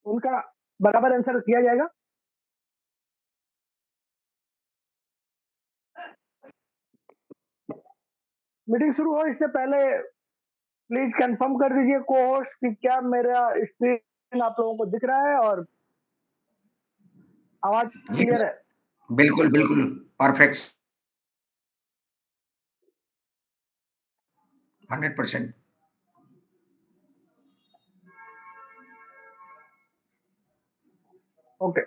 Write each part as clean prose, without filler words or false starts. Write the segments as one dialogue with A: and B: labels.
A: उनका बराबर आंसर किया जाएगा। मीटिंग शुरू हो इससे पहले प्लीज कंफर्म कर दीजिए को होस्ट कि क्या मेरा स्क्रीन आप लोगों को दिख रहा है और आवाज
B: यस,
A: क्लियर है।
B: बिल्कुल बिल्कुल परफेक्ट 100%।
A: ओके,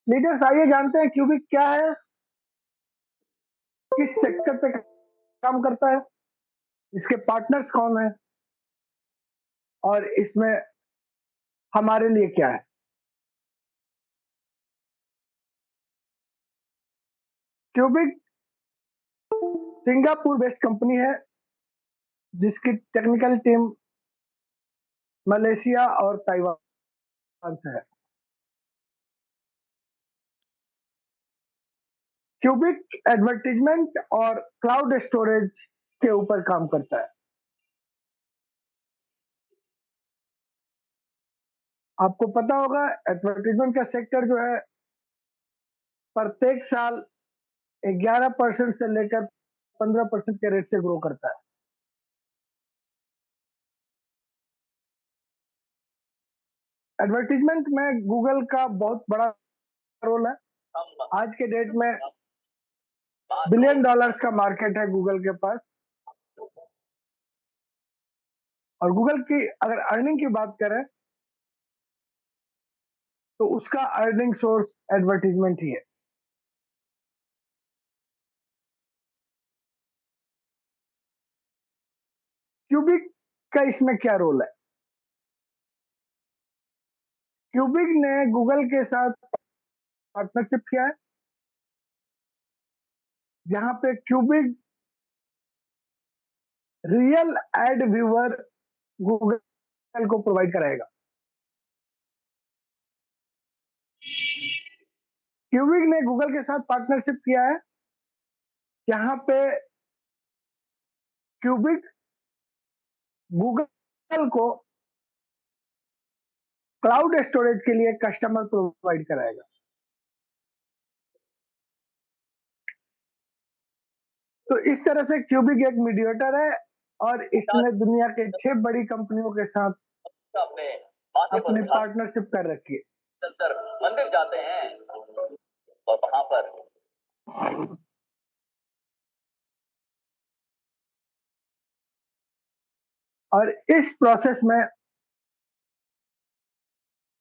A: लीडर्स आइए जानते हैं क्यूबिक क्या है, किस सेक्टर पे काम करता है, इसके पार्टनर्स कौन है और इसमें हमारे लिए क्या है। क्यूबिक सिंगापुर बेस्ड कंपनी है जिसकी टेक्निकल टीम मलेशिया और ताइवान से है। क्यूबिक एडवर्टीजमेंट और क्लाउड स्टोरेज के ऊपर काम करता है। आपको पता होगा एडवर्टीजमेंट का सेक्टर जो है प्रत्येक साल 11% से लेकर 15% के रेट से ग्रो करता है। एडवर्टीजमेंट में गूगल का बहुत बड़ा रोल है। आज के डेट में बिलियन डॉलर्स का मार्केट है गूगल के पास। और गूगल की अगर अर्निंग की बात करें तो उसका अर्निंग सोर्स एडवर्टीजमेंट ही है। क्यूबिक का इसमें क्या रोल है? क्यूबिक ने गूगल के साथ पार्टनरशिप किया है जहां पे Cubic real ad viewer Google को प्रोवाइड कराएगा। क्यूबिक ने गूगल के साथ पार्टनरशिप किया है जहां पे क्यूबिक गूगल को क्लाउड स्टोरेज के लिए कस्टमर प्रोवाइड कराएगा। तो इस तरह से क्यूबिक एक मीडिएटर है और इसने दुनिया के 6 बड़ी कंपनियों के साथ अपनी पार्टनरशिप कर रखी है। मंदिर जाते हैं और वहां पर और इस प्रोसेस में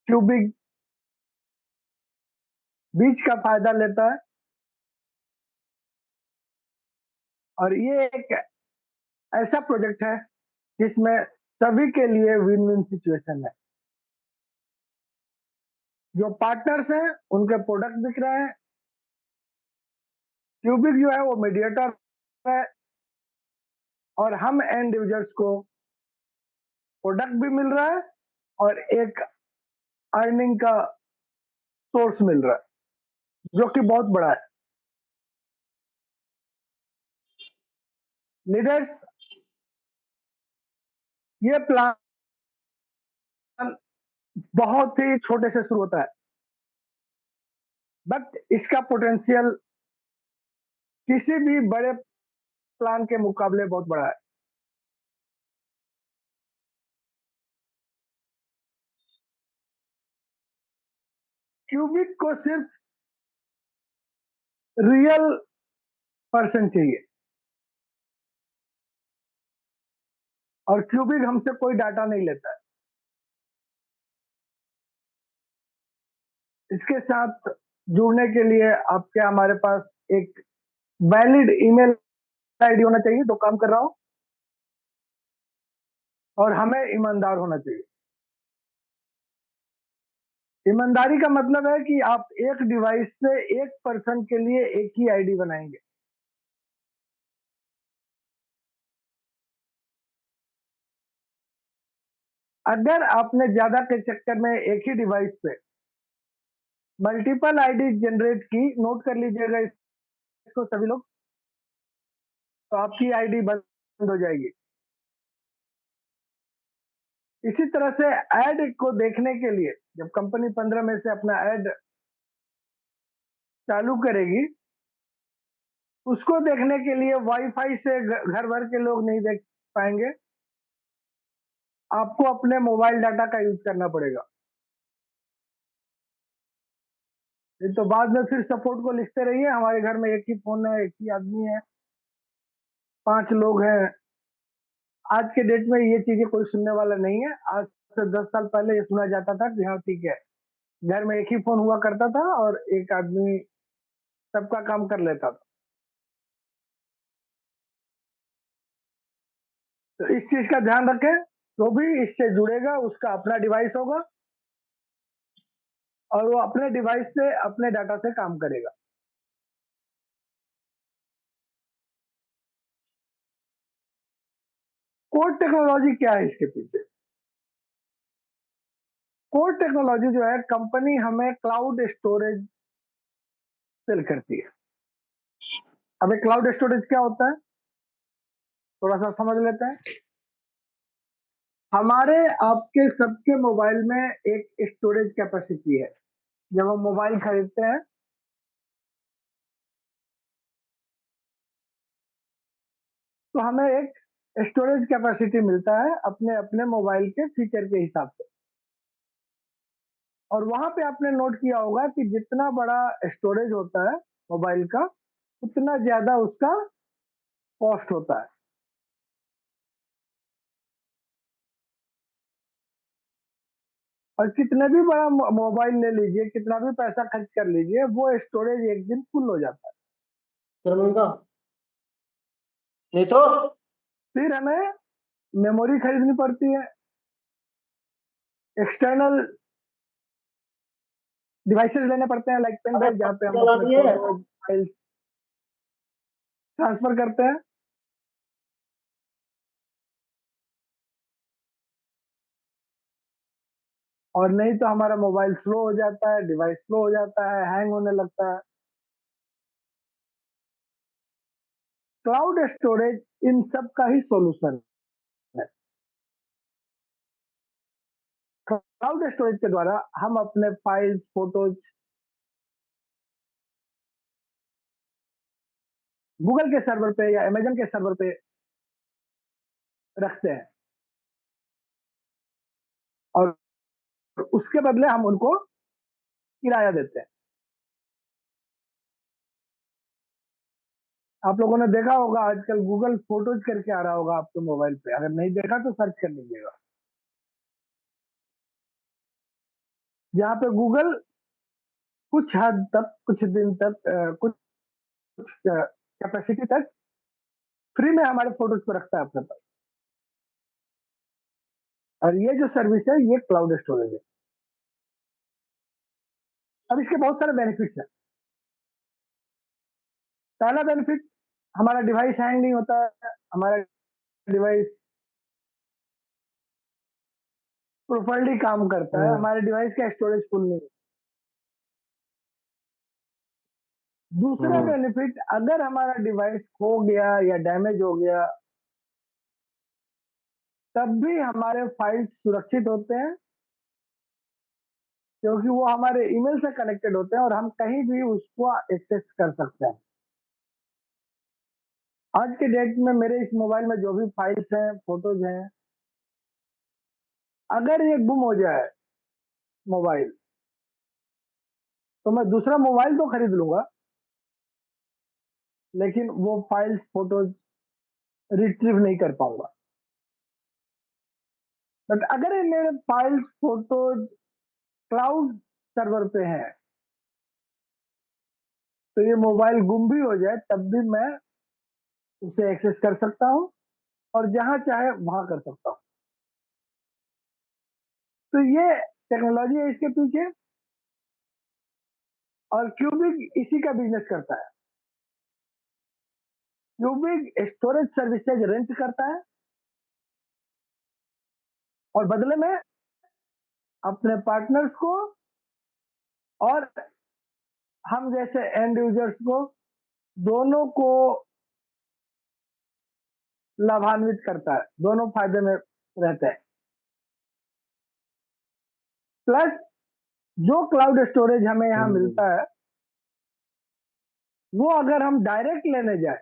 A: क्यूबिक बीच का फायदा लेता है और ये एक ऐसा प्रोजेक्ट है जिसमें सभी के लिए विन विन सिचुएशन है। जो पार्टनर्स हैं उनके प्रोडक्ट बिक रहे हैं, क्यूबिक जो है वो मीडिएटर है और हम एंड यूजर्स को प्रोडक्ट भी मिल रहा है और एक अर्निंग का सोर्स मिल रहा है जो कि बहुत बड़ा है। लीडर्स, ये प्लान बहुत ही छोटे से शुरू होता है बट इसका पोटेंशियल किसी भी बड़े प्लान के मुकाबले बहुत बड़ा है। क्यूबिक को सिर्फ रियल पर्सन चाहिए और क्यूबिक हमसे कोई डाटा नहीं लेता है। इसके साथ जुड़ने के लिए आपके हमारे पास एक वैलिड ईमेल आईडी होना चाहिए तो काम कर रहा हो और हमें ईमानदार होना चाहिए। ईमानदारी का मतलब है कि आप एक डिवाइस से एक पर्सन के लिए एक ही आईडी बनाएंगे। अगर आपने ज्यादा के चक्कर में एक ही डिवाइस पे मल्टीपल आईडी जनरेट की, नोट कर लीजिएगा इसको सभी लोग, तो आपकी आईडी बंद बंद हो जाएगी। इसी तरह से ऐड को देखने के लिए जब कंपनी 15 में से अपना ऐड चालू करेगी, उसको देखने के लिए वाईफाई से घर भर के लोग नहीं देख पाएंगे, आपको अपने मोबाइल डाटा का यूज करना पड़ेगा। नहीं तो बाद में फिर सपोर्ट को लिखते रहिए हमारे घर में एक ही फोन है, एक ही आदमी है, 5 लोग हैं। आज के डेट में ये चीजें कोई सुनने वाला नहीं है। आज से 10 साल पहले ये सुना जाता था कि हाँ ठीक है, घर में एक ही फोन हुआ करता था और एक आदमी सबका काम कर लेता था। तो इस चीज का ध्यान रखें, जो भी इससे जुड़ेगा उसका अपना डिवाइस होगा और वो अपने डिवाइस से अपने डाटा से काम करेगा। कोर टेक्नोलॉजी क्या है इसके पीछे? कोर टेक्नोलॉजी जो है, कंपनी हमें क्लाउड स्टोरेज सेल करती है। अब क्लाउड स्टोरेज क्या होता है, थोड़ा सा समझ लेते हैं। हमारे आपके सबके मोबाइल में एक स्टोरेज कैपेसिटी है। जब हम मोबाइल खरीदते हैं तो हमें एक स्टोरेज कैपेसिटी मिलता है अपने अपने मोबाइल के फीचर के हिसाब से। और वहां पे आपने नोट किया होगा कि जितना बड़ा स्टोरेज होता है मोबाइल का, उतना ज्यादा उसका कॉस्ट होता है। और कितने भी बड़ा मोबाइल ले लीजिए, कितना भी पैसा खर्च कर लीजिए, वो स्टोरेज एक दिन फुल हो जाता है।
C: का नहीं तो
A: फिर हमें मेमोरी खरीदनी पड़ती है, एक्सटर्नल डिवाइसेस लेने पड़ते हैं, लाइक पेन ड्राइव, जहाँ पे हम अपने
C: चलानी है।
A: फोटो फाइल्स ट्रांसफर करते हैं। और नहीं तो हमारा मोबाइल स्लो हो जाता है, डिवाइस स्लो हो जाता है, हैंग होने लगता है। क्लाउड स्टोरेज इन सब का ही सॉल्यूशन है। क्लाउड स्टोरेज के द्वारा हम अपने फाइल्स, फोटोज गूगल के सर्वर पे या अमेजन के सर्वर पे रखते हैं और उसके बदले हम उनको किराया देते हैं। आप लोगों ने देखा होगा आजकल गूगल फोटोज करके आ रहा होगा आपके मोबाइल पे, अगर नहीं देखा तो सर्च कर लीजिएगा, जहाँ पे गूगल कुछ हद तक, कुछ दिन तक, कुछ कैपेसिटी तक फ्री में हमारे फोटोज को रखता है अपने पास। और ये जो सर्विस है ये क्लाउड स्टोरेज है। अब इसके बहुत सारे बेनिफिट्स हैं। पहला बेनिफिट, हमारा डिवाइस हैंग नहीं होता है, हमारा डिवाइस प्रॉपरली काम करता है, हमारे डिवाइस का स्टोरेज फुल नहीं। दूसरा बेनिफिट, अगर हमारा डिवाइस खो गया या डैमेज हो गया, तब भी हमारे फाइल्स सुरक्षित होते हैं, क्योंकि वो हमारे ईमेल से कनेक्टेड होते हैं और हम कहीं भी उसको एक्सेस कर सकते हैं। आज के डेट में मेरे इस मोबाइल में जो भी फाइल्स हैं, फोटोज हैं, अगर ये गुम हो जाए मोबाइल, तो मैं दूसरा मोबाइल तो खरीद लूंगा, लेकिन वो फाइल्स, फोटोज रिट्रीव नहीं कर पाऊंगा। बट अगर ये मेरे फाइल्स, फोटोज क्लाउड सर्वर पे हैं, तो ये मोबाइल गुम भी हो जाए तब भी मैं उसे एक्सेस कर सकता हूँ और जहां चाहे वहां कर सकता हूँ। तो ये टेक्नोलॉजी है इसके पीछे। और क्यूबिक इसी का बिजनेस करता है। क्यूबिक स्टोरेज सर्विसेज रेंट करता है और बदले में अपने पार्टनर्स को और हम जैसे एंड यूजर्स को, दोनों को लाभान्वित करता है, दोनों फायदे में रहते हैं। प्लस जो क्लाउड स्टोरेज हमें यहाँ मिलता है वो अगर हम डायरेक्ट लेने जाए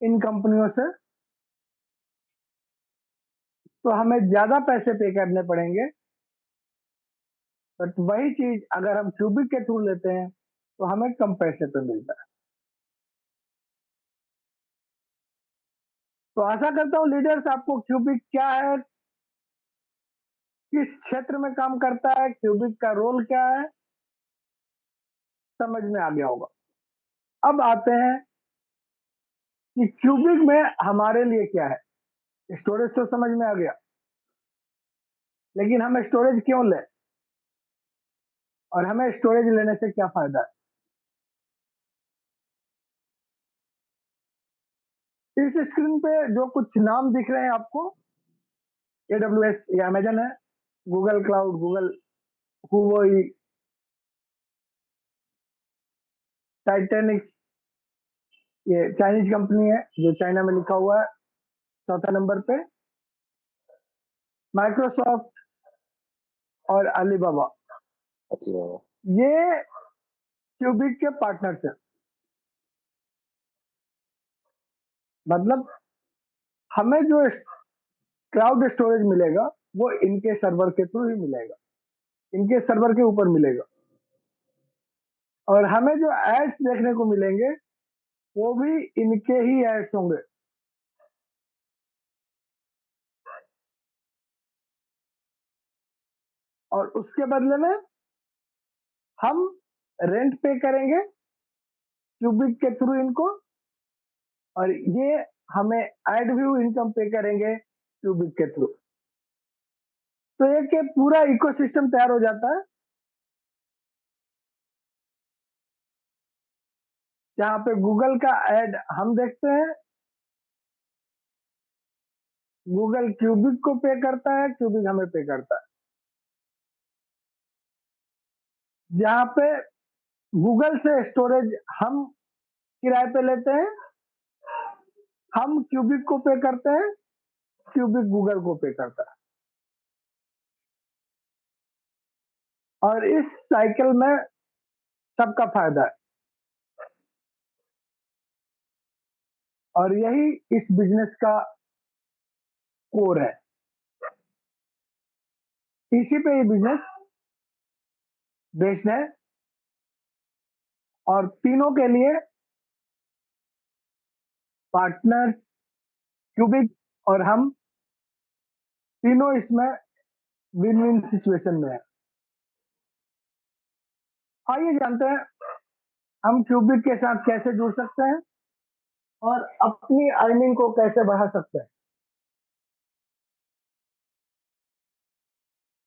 A: इन कंपनियों से तो हमें ज्यादा पैसे पे करने पड़ेंगे, बट वही चीज अगर हम क्यूबिक के थ्रू लेते हैं तो हमें कम पैसे पे मिलता है। तो आशा करता हूँ लीडर्स आपको क्यूबिक क्या है, किस क्षेत्र में काम करता है, क्यूबिक का रोल क्या है, समझ में आ गया होगा। अब आते हैं कि क्यूबिक में हमारे लिए क्या है। स्टोरेज तो समझ में आ गया, लेकिन हम स्टोरेज क्यों लें और हमें स्टोरेज लेने से क्या फायदा है। इस स्क्रीन पे जो कुछ नाम दिख रहे हैं आपको, AWS ये अमेजन है, गूगल क्लाउड, गूगल हुवोई, टाइटेनिक्स ये चाइनीज कंपनी है जो चाइना में लिखा हुआ है चौथा नंबर पे, माइक्रोसॉफ्ट और अलीबाबा, ये क्यूबिक के पार्टनर्स हैं। मतलब हमें जो क्लाउड स्टोरेज मिलेगा वो इनके सर्वर के थ्रू ही मिलेगा, इनके सर्वर के ऊपर मिलेगा, और हमें जो एड्स देखने को मिलेंगे वो भी इनके ही एड्स होंगे। और उसके बदले में हम रेंट पे करेंगे क्यूबिक के थ्रू इनको, और ये हमें एड व्यू इनकम पे करेंगे क्यूबिक के थ्रू। तो एक पूरा इकोसिस्टम तैयार हो जाता है जहां पे गूगल का एड हम देखते हैं, गूगल क्यूबिक को पे करता है, क्यूबिक हमें पे करता है। जहां पे गूगल से स्टोरेज हम किराए पे लेते हैं, हम क्यूबिक को पे करते हैं, क्यूबिक गूगल को पे करता है। और इस साइकिल में सबका फायदा है, और यही इस बिजनेस का कोर है। इसी पे ये बिजनेस बेस्ड है, और तीनों के लिए पार्टनर्स क्यूबिक और हम तीनों इसमें विन विन सिचुएशन में है। आइए जानते हैं हम क्यूबिक के साथ कैसे जुड़ सकते हैं और अपनी अर्निंग को कैसे बढ़ा सकते हैं।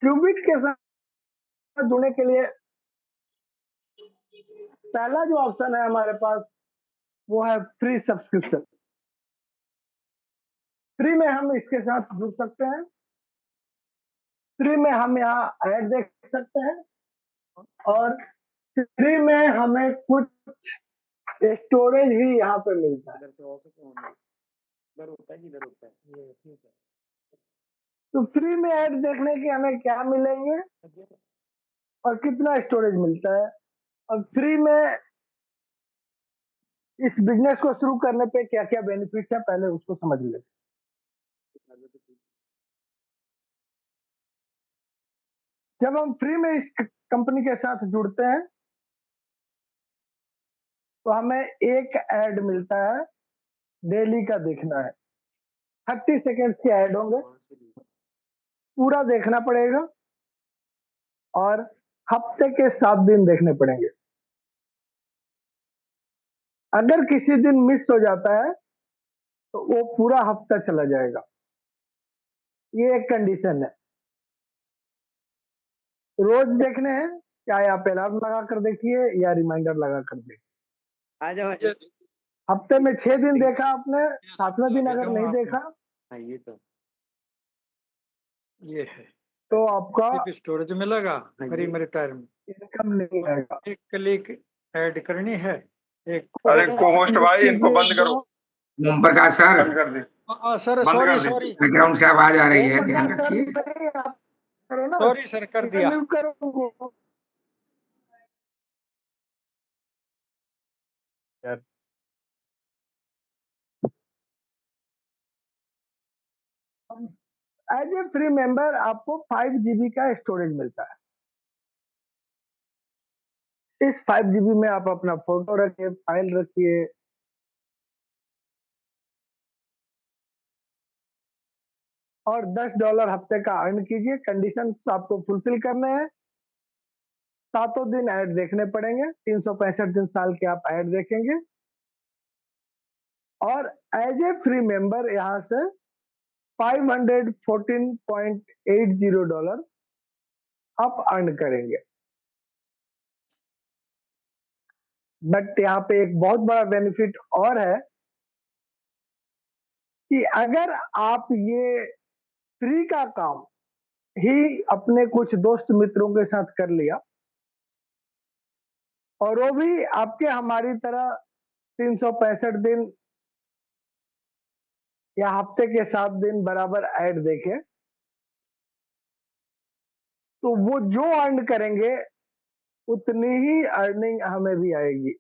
A: क्यूबिक के साथ जुड़ने के लिए पहला जो ऑप्शन है हमारे पास वो है फ्री सब्सक्रिप्शन। फ्री में हम इसके साथ जुड़ सकते हैं, फ्री में हम यहाँ ऐड देख सकते हैं, और फ्री में हमें कुछ स्टोरेज भी यहाँ पे मिलता है। तो फ्री में ऐड देखने के हमें क्या मिलेंगे और कितना स्टोरेज मिलता है, और फ्री में इस बिजनेस को शुरू करने पे क्या क्या बेनिफिट है पहले उसको समझ लेते। जब हम फ्री में इस कंपनी के साथ जुड़ते हैं तो हमें एक ऐड मिलता है, डेली का देखना है, 30 सेकेंड्स के ऐड होंगे, पूरा देखना पड़ेगा और हफ्ते के 7 दिन देखने पड़ेंगे। अगर किसी दिन मिस हो जाता है तो वो पूरा हफ्ता चला जाएगा। ये एक कंडीशन है। रोज देखने हैं, चाहे आप अलार्म लगा कर देखिए या रिमाइंडर लगा कर देखिए।
D: आ जाओ।
A: हफ्ते में 6 दिन देखा आपने, 7वें दिन अगर नहीं देखा
D: ये तो
E: ये है
A: तो आपका
E: एक स्टोरेज मिलेगा, फ्री में रिटायरमेंट
A: इनकम नहीं आएगा।
E: एक क्लिक ऐड करनी है। एक
F: अरे को होस्ट भाई इनको बंद करो,
B: ओम प्रकाश सर,
F: बंद कर दे।
E: सर
B: बंद
E: सॉरी
B: कर दीजिए,
E: सॉरी
B: बैकग्राउंड से आवाज आ रही है,
A: ओम
B: ध्यान
A: प्रकाश सर
B: रखिए।
A: नहीं, आप करो ना,
E: सॉरी सर कर दिया।
A: म्यूट करो।
C: यार
A: एज ए फ्री मेंबर आपको 5 GB का स्टोरेज मिलता है। इस 5 GB में आप अपना फोटो रखिए, फाइल रखिए, और $10 हफ्ते का अर्न कीजिए। कंडीशंस आपको फुलफिल करने हैं। 7 दिन ऐड देखने पड़ेंगे, 365 दिन साल के आप ऐड देखेंगे, और एज ए फ्री मेंबर यहां से $514.80 आप अर्न करेंगे। बट यहाँ पे एक बहुत बड़ा बेनिफिट और है कि अगर आप ये फ्री का काम ही अपने कुछ दोस्त मित्रों के साथ कर लिया, और वो भी आपके हमारी तरह 365 दिन या हफ्ते के 7 दिन बराबर ऐड देखे, तो वो जो अर्न करेंगे उतनी ही अर्निंग हमें भी आएगी।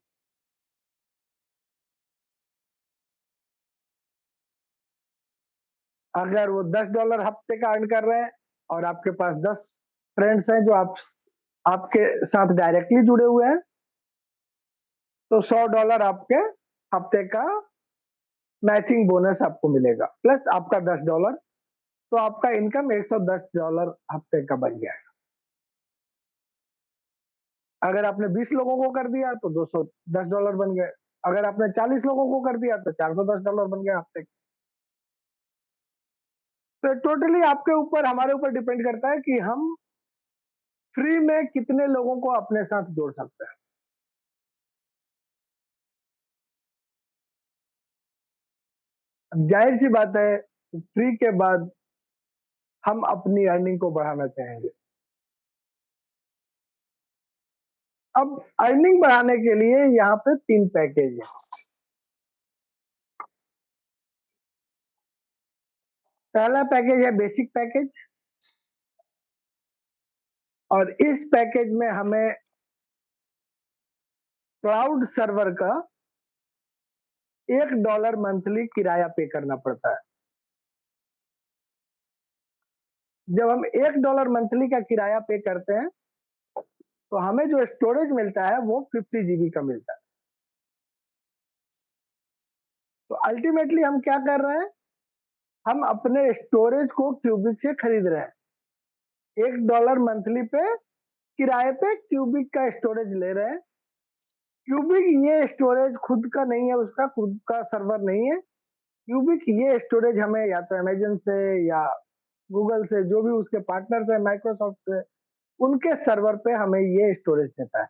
A: अगर वो $10 हफ्ते का अर्न कर रहे हैं और आपके पास 10 फ्रेंड्स हैं जो आपके साथ डायरेक्टली जुड़े हुए हैं, तो $100 आपके हफ्ते का मैचिंग बोनस आपको मिलेगा, प्लस आपका $10, तो आपका इनकम $110 हफ्ते का बन गया। अगर आपने 20 लोगों को कर दिया तो $210 बन गए। अगर आपने 40 लोगों को कर दिया तो $410 बन गया हफ्ते। तो टोटली आपके ऊपर, हमारे ऊपर डिपेंड करता है कि हम फ्री में कितने लोगों को अपने साथ जोड़ सकते हैं। जाहिर सी बात है, फ्री के बाद हम अपनी अर्निंग को बढ़ाना चाहेंगे। अब अर्निंग बढ़ाने के लिए यहाँ पे 3 पैकेज है। पहला पैकेज है बेसिक पैकेज, और इस पैकेज में हमें क्लाउड सर्वर का $1 मंथली किराया पे करना पड़ता है। जब हम $1 मंथली का किराया पे करते हैं तो हमें जो स्टोरेज मिलता है वो 50 GB का मिलता है। तो अल्टीमेटली हम क्या कर रहे हैं, हम अपने स्टोरेज को क्यूबिक से खरीद रहे हैं। $1 मंथली पे किराए पे क्यूबिक का स्टोरेज ले रहे हैं। क्यूबिक ये स्टोरेज खुद का नहीं है, उसका खुद का सर्वर नहीं है। क्यूबिक ये स्टोरेज हमें या तो अमेजन से या गूगल से, जो भी उसके पार्टनर है, माइक्रोसॉफ्ट से, उनके सर्वर पे हमें ये स्टोरेज देता है।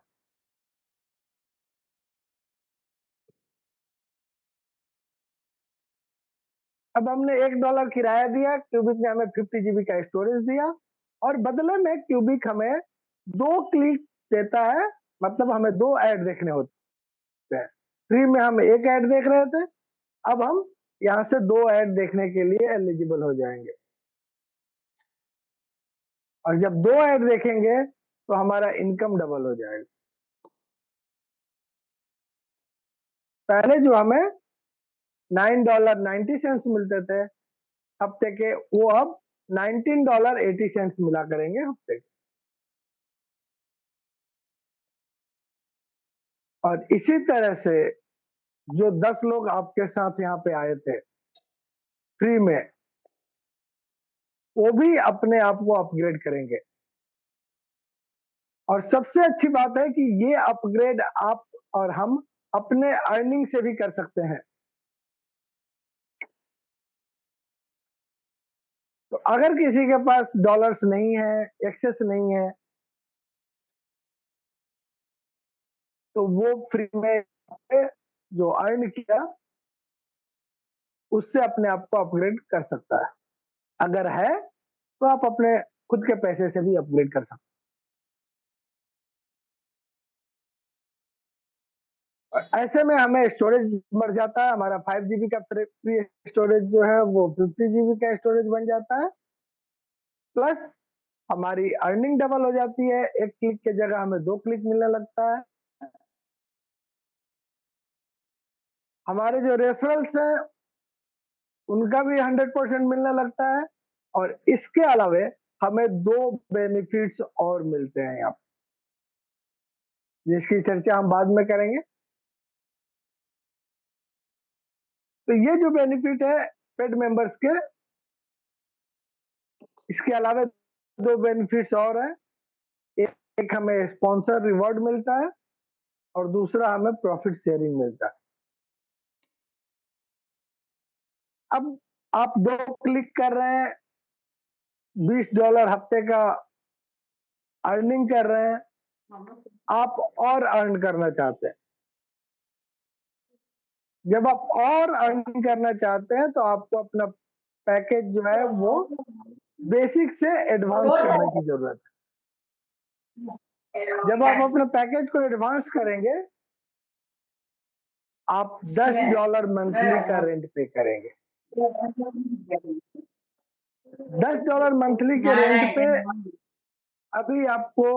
A: अब हमने $1 किराया दिया, क्यूबिक ने हमें 50 GB का स्टोरेज दिया, और बदले में क्यूबिक हमें 2 क्लिक देता है। मतलब हमें 2 ऐड देखने होते हैं। फ्री में हम 1 ऐड देख रहे थे, अब हम यहाँ से 2 ऐड देखने के लिए एलिजिबल हो जाएंगे, और जब 2 ऐड देखेंगे तो हमारा इनकम डबल हो जाएगा। पहले जो हमें $9.90 मिलते थे हफ्ते के, वो अब $19.80 मिला करेंगे हफ्ते के। और इसी तरह से जो 10 लोग आपके साथ यहाँ पे आए थे फ्री में, वो भी अपने आप को अपग्रेड करेंगे। और सबसे अच्छी बात है कि ये अपग्रेड आप और हम अपने अर्निंग से भी कर सकते हैं। तो अगर किसी के पास डॉलर्स नहीं है, एक्सेस नहीं है, तो वो फ्री में जो अर्न किया उससे अपने आप को अपग्रेड कर सकता है। अगर है तो आप अपने खुद के पैसे से भी अपग्रेड कर सकते ऐसे में हमें स्टोरेज बढ़ जाता है, हमारा 5 GB का फ्री स्टोरेज जो है वो 50 GB का स्टोरेज बन जाता है, प्लस हमारी अर्निंग डबल हो जाती है। एक क्लिक की जगह हमें 2 क्लिक मिलने लगता है। हमारे जो रेफरल्स हैं उनका भी 100% मिलने लगता है, और इसके अलावे हमें 2 बेनिफिट्स और मिलते हैं यहाँ पे, जिसकी चर्चा हम बाद में करेंगे। तो ये जो बेनिफिट है पेड मेंबर्स के, इसके अलावा 2 बेनिफिट्स और हैं। एक हमें स्पॉन्सर रिवॉर्ड मिलता है और दूसरा हमें प्रॉफिट शेयरिंग मिलता है। अब आप 2 क्लिक कर रहे हैं, $20 हफ्ते का अर्निंग कर रहे हैं, आप और अर्न करना चाहते हैं। जब आप और अर्निंग करना चाहते हैं तो आपको अपना पैकेज जो है वो बेसिक से एडवांस करने की जरूरत है। जब आप अपने पैकेज को एडवांस करेंगे, आप $10 मंथली का रेंट पे करेंगे। $10 मंथली के रेंट पे अभी आपको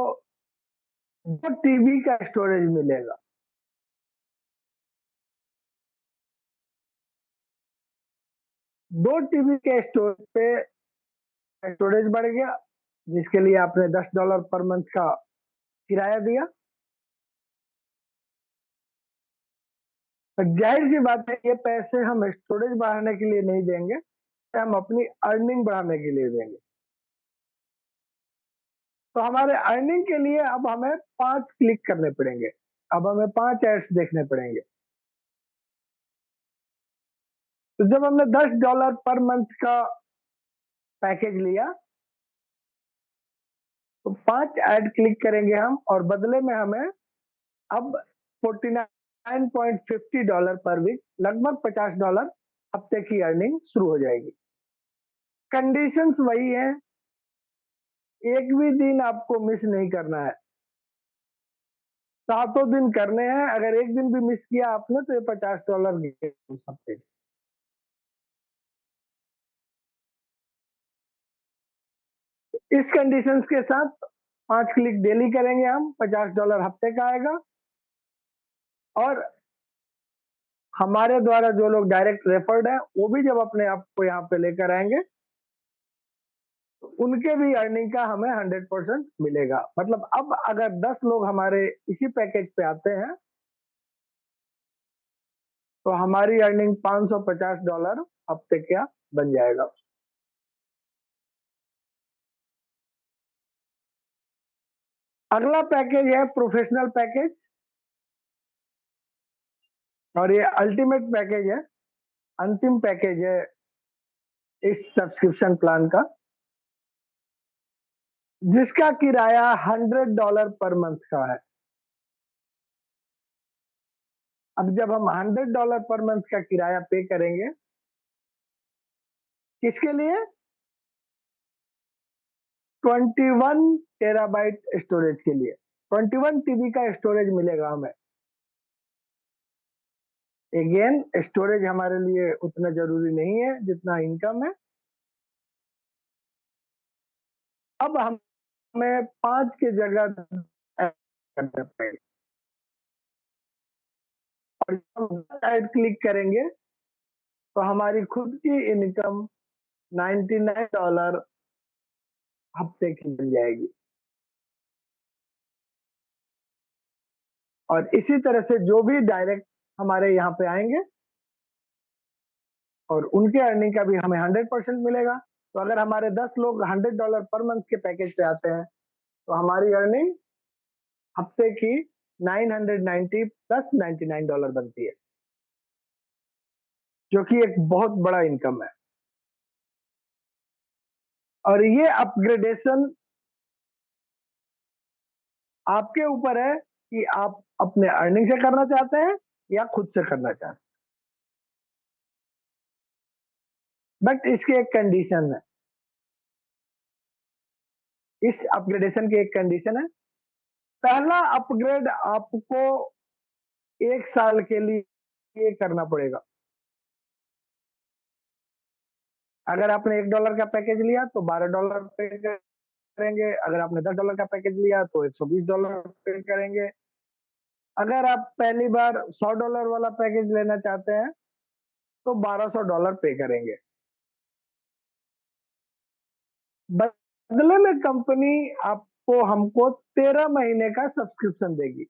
A: 2 टीबी का स्टोरेज मिलेगा। दो टीबी के स्टोरेज पे स्टोरेज बढ़ गया, जिसके लिए आपने $10 पर मंथ का किराया दिया। जाहिर सी बात है ये पैसे हम स्टोरेज बढ़ाने के लिए नहीं देंगे, हम अपनी अर्निंग बढ़ाने के लिए देंगे। तो हमारे अर्निंग के लिए अब हमें 5 क्लिक करने पड़ेंगे, अब हमें 5 एड्स देखने पड़ेंगे। तो जब हमने $10 पर मंथ का पैकेज लिया तो 5 ऐड क्लिक करेंगे हम, और बदले में हमें अब $49.50 पर वीक, लगभग $50 हफ्ते की अर्निंग शुरू हो जाएगी। कंडीशंस वही है, एक भी दिन आपको मिस नहीं करना है, 7 दिन करने हैं। अगर एक दिन भी मिस किया आपने तो ये $50 गए उस हफ्ते के। इस कंडीशंस के साथ 5 क्लिक डेली करेंगे हम, $50 हफ्ते का आएगा। और हमारे द्वारा जो लोग डायरेक्ट रेफर्ड है वो भी जब अपने आप को यहाँ पे लेकर आएंगे तो उनके भी अर्निंग का हमें 100% मिलेगा। मतलब अब अगर 10 लोग हमारे इसी पैकेज पे आते हैं तो हमारी अर्निंग $550 हफ्ते का बन जाएगा। अगला पैकेज है प्रोफेशनल पैकेज, और ये अल्टीमेट पैकेज है, अंतिम पैकेज है इस सब्सक्रिप्शन प्लान का, जिसका किराया $100 पर मंथ का है। अब जब हम $100 पर मंथ का किराया पे करेंगे, किसके लिए? 21 टेराबाइट स्टोरेज के लिए, 21 टीबी का स्टोरेज मिलेगा हमें। अगेन स्टोरेज हमारे लिए उतना जरूरी नहीं है जितना इनकम है। अब हमें 5 की जगह करना पड़ेगा, और जब ऐड क्लिक करेंगे तो हमारी खुद की इनकम $99 हफ्ते की बन जाएगी। और इसी तरह से जो भी डायरेक्ट हमारे यहाँ पे आएंगे और उनके अर्निंग का भी हमें 100% मिलेगा। तो अगर हमारे 10 लोग $100 पर मंथ के पैकेज पे आते हैं तो हमारी अर्निंग हफ्ते की 990 प्लस $99 बनती है, जो कि एक बहुत बड़ा इनकम है। और ये अपग्रेडेशन आपके ऊपर है कि आप अपने अर्निंग से करना चाहते हैं या खुद से करना चाहते हैं। बट इसकी एक कंडीशन है, इस अपग्रेडेशन की एक कंडीशन है। पहला अपग्रेड आपको 1 साल के लिए करना पड़ेगा। अगर आपने $1 का पैकेज लिया तो $12 पे करेंगे, अगर आपने $10 का पैकेज लिया तो $120 पे करेंगे। अगर आप पहली बार $100 वाला पैकेज लेना चाहते हैं तो $1200 पे करेंगे। बदले में कंपनी आपको हमको 13 महीने का सब्सक्रिप्शन देगी।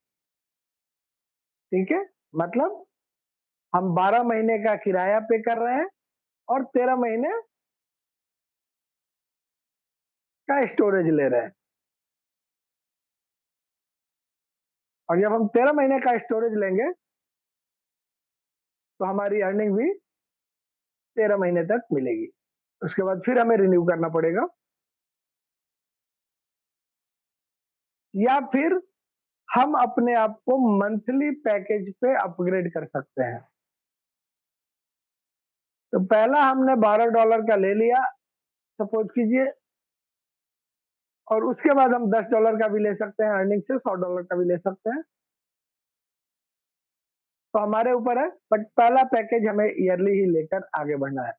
A: ठीक है, मतलब हम 12 महीने का किराया पे कर रहे हैं और 13 महीने का स्टोरेज ले रहे हैं। और जब हम 13 महीने का स्टोरेज लेंगे तो हमारी अर्निंग भी 13 महीने तक मिलेगी। उसके बाद फिर हमें रिन्यू करना पड़ेगा, या फिर हम अपने आप को मंथली पैकेज पे अपग्रेड कर सकते हैं। तो पहला हमने $12 का ले लिया सपोज कीजिए, और उसके बाद हम $10 का भी ले सकते हैं, अर्निंग से $100 का भी ले सकते हैं, तो हमारे ऊपर है। बट पहला पैकेज हमें ईयरली ही लेकर आगे बढ़ना है।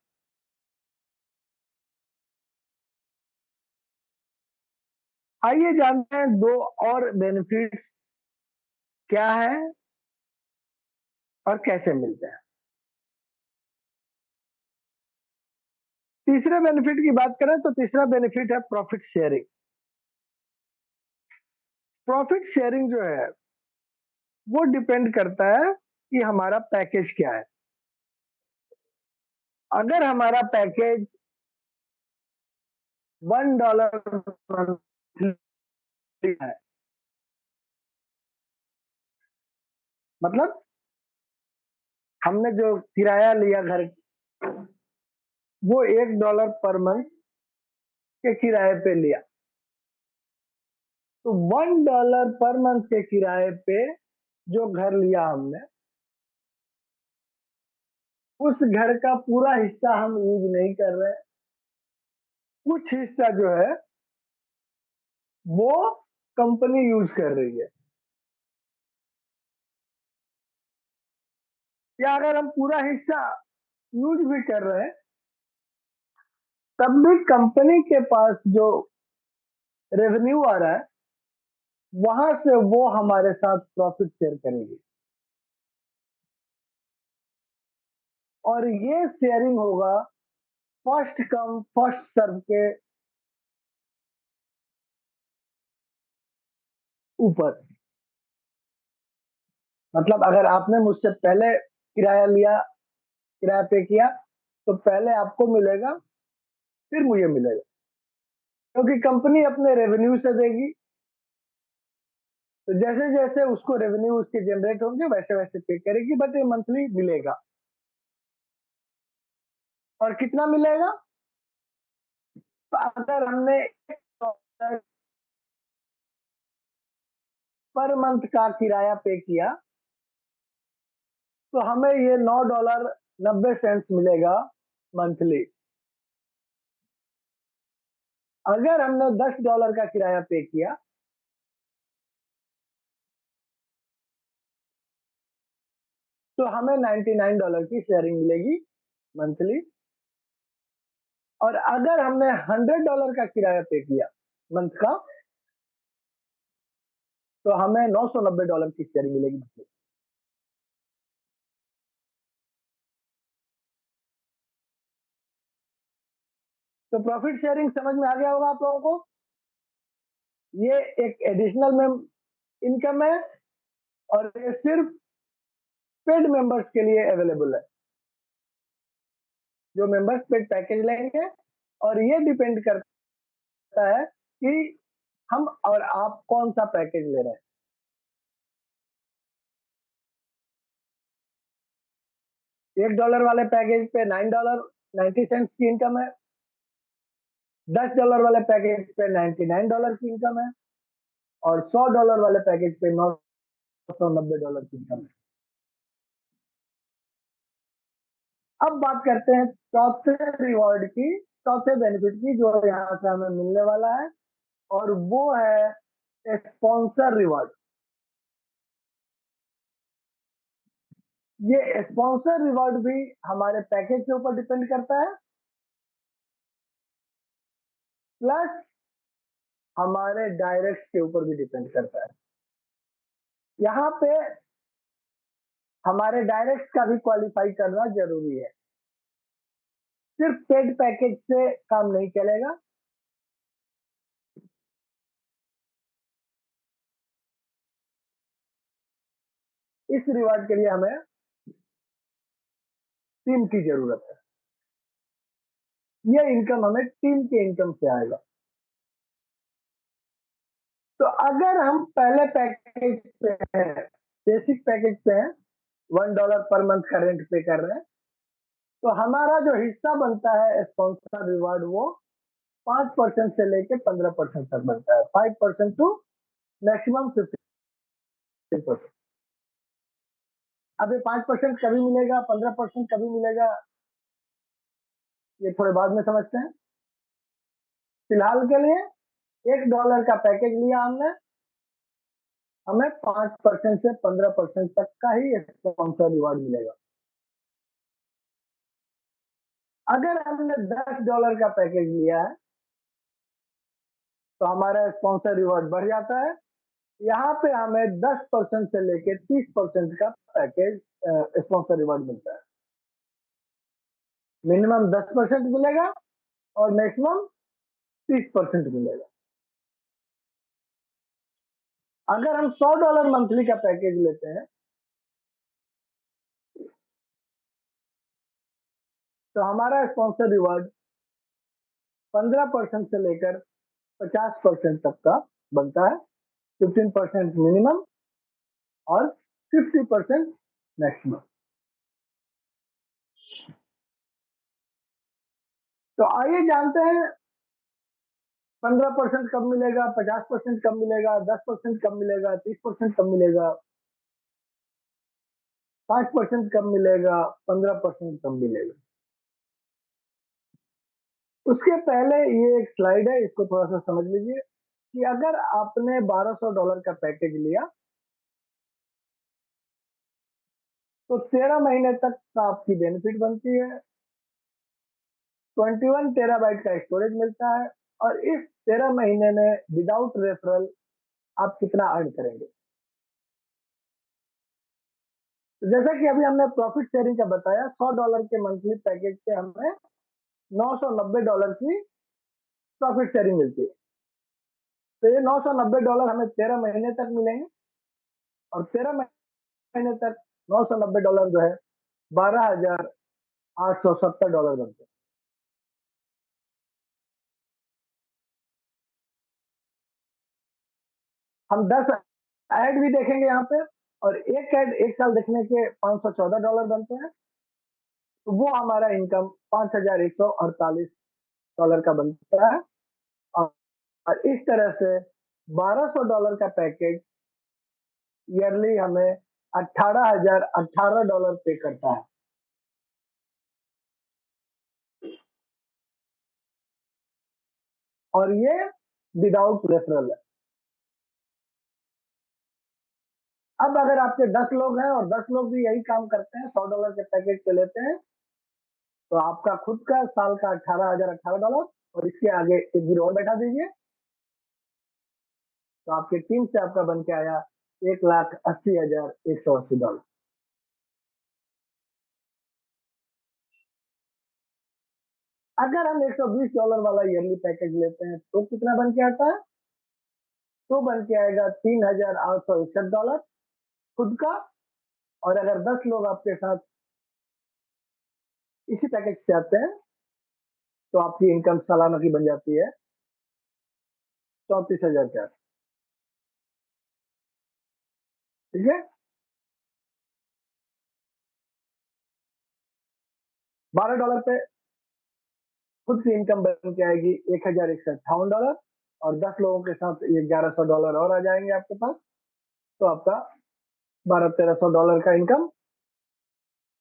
A: आइए जानते हैं दो और बेनिफिट क्या है और कैसे मिलते हैं। तीसरे बेनिफिट की बात करें तो तीसरा बेनिफिट है प्रॉफिट शेयरिंग। प्रॉफिट शेयरिंग जो है वो डिपेंड करता है कि हमारा पैकेज क्या है। अगर हमारा पैकेज $1 है, मतलब हमने जो किराया लिया घर, वो $1 पर मंथ के किराए पे लिया, तो $1 पर मंथ के किराए पे जो घर लिया हमने, उस घर का पूरा हिस्सा हम यूज नहीं कर रहे। कुछ हिस्सा जो है वो कंपनी यूज कर रही है, या अगर हम पूरा हिस्सा यूज भी कर रहे हैं तब भी कंपनी के पास जो रेवेन्यू आ रहा है वहां से वो हमारे साथ प्रॉफिट शेयर करेगी, और ये शेयरिंग होगा फर्स्ट कम फर्स्ट सर्व के ऊपर। मतलब अगर आपने मुझसे पहले किराया लिया, किराया पे किया, तो पहले आपको मिलेगा फिर मुझे मिलेगा, क्योंकि कंपनी अपने रेवेन्यू से देगी। तो जैसे जैसे उसको रेवेन्यू उसके जनरेट होंगे वैसे वैसे पे करेगी, बट ये मंथली मिलेगा। और कितना मिलेगा? तो अगर हमने पर मंथ का किराया पे किया तो हमें ये $9.90 मिलेगा मंथली। अगर हमने $10 का किराया पे किया तो हमें $99 की शेयरिंग मिलेगी मंथली। और अगर हमने $100 का किराया पे किया मंथ का तो हमें $990 की शेयरिंग मिलेगी मंथली। तो प्रॉफिट शेयरिंग समझ में आ गया होगा आप लोगों को। ये एक एडिशनल इनकम है और ये सिर्फ पेड मेंबर्स के लिए अवेलेबल है, जो मेंबर्स पेड पैकेज लेंगे। और ये डिपेंड करता है कि हम और आप कौन सा पैकेज ले रहे हैं। $1 वाले पैकेज पे $9.90 की इनकम है, $10 वाले पैकेज पे $99 की इनकम है, और $100 वाले पैकेज पे $990 की इनकम है। अब बात करते हैं चौथे रिवॉर्ड की, चौथे बेनिफिट की, जो यहाँ से हमें मिलने वाला है, और वो है स्पॉन्सर रिवॉर्ड। ये स्पॉन्सर रिवॉर्ड भी हमारे पैकेज के ऊपर डिपेंड करता है, प्लस हमारे डायरेक्ट के ऊपर भी डिपेंड करता है। यहाँ पे हमारे डायरेक्ट का भी क्वालिफाई करना जरूरी है, सिर्फ पेड पैकेज से काम नहीं चलेगा। इस रिवार्ड के लिए हमें टीम की जरूरत है, ये इनकम हमें टीम के इनकम से आएगा। तो अगर हम पहले पैकेज पे हैं, बेसिक पैकेज पे हैं, $1 पर मंथ का रेंट पे कर रहे हैं, तो हमारा जो हिस्सा बनता है स्पॉन्सर रिवार्ड वो 5% से लेके 15% तक बनता है, 5% टू मैक्सिमम 15%। अब ये 5% कभी मिलेगा, 15% कभी मिलेगा, ये थोड़े बाद में समझते हैं। फिलहाल के लिए $1 का पैकेज लिया हमने, हमें 5% से 15% तक का ही स्पॉन्सर रिवार्ड मिलेगा। अगर हमने $10 का पैकेज लिया है तो हमारा स्पॉन्सर रिवार्ड बढ़ जाता है। यहाँ पे हमें 10% से लेके 30% का पैकेज स्पॉन्सर रिवार्ड मिलता है। मिनिमम 10% मिलेगा और मैक्सिमम 30% मिलेगा। अगर हम $100 मंथली का पैकेज लेते हैं तो हमारा स्पॉन्सर रिवार्ड 15% से लेकर 50% तक का बनता है, 15% मिनिमम और 50% मैक्सिमम। तो आइए जानते हैं 15% कब मिलेगा, 50% कब मिलेगा, 10% कब मिलेगा, 30% कब मिलेगा, 5% कब मिलेगा, 15% कब मिलेगा। उसके पहले ये एक स्लाइड है, इसको थोड़ा सा समझ लीजिए कि अगर आपने $1200 का पैकेज लिया तो 13 महीने तक का आपकी बेनिफिट बनती है, 21 टेराबाइट का स्टोरेज मिलता है, और इस 13 महीने में विदाउट रेफरल आप कितना अर्न करेंगे। तो जैसा कि अभी हमने प्रॉफिट शेयरिंग का बताया, $100 के मंथली पैकेज पे हमें $990 की प्रॉफिट शेयरिंग मिलती है। तो ये $990 हमें 13 महीने तक मिलेंगे, और 13 महीने तक $990 जो है $12,870 बनते हैं। हम 10 ऐड भी देखेंगे यहाँ पे, और एक ऐड एक साल देखने के $514 बनते हैं, तो वो हमारा इनकम $5,148 का बनता है। और इस तरह से $1200 का पैकेज ईयरली हमें $18,018 पे करता है। और ये विदाउट रेफरल है। अब अगर आपके 10 लोग हैं और 10 लोग भी यही काम करते हैं, $100 के पैकेज पे लेते हैं, तो आपका खुद का साल का $18,018, और इसके आगे एक जीरो और बैठा दीजिए, तो आपके टीम से आपका बन के आया $1,80,180। अगर हम $120 वाला ईयरली पैकेज लेते हैं तो कितना बन के आता है, तो बन के आएगा $3,861 खुद का। और अगर 10 लोग आपके साथ इसी पैकेज से आते हैं तो आपकी इनकम सालाना की बन जाती है 34,000 के आसपास। ठीक है, $12 पे खुद की इनकम बन के आएगी $1,158, और 10 लोगों के साथ ये $1,100 और आ जाएंगे आपके पास, तो आपका $1,200-1,300 का इनकम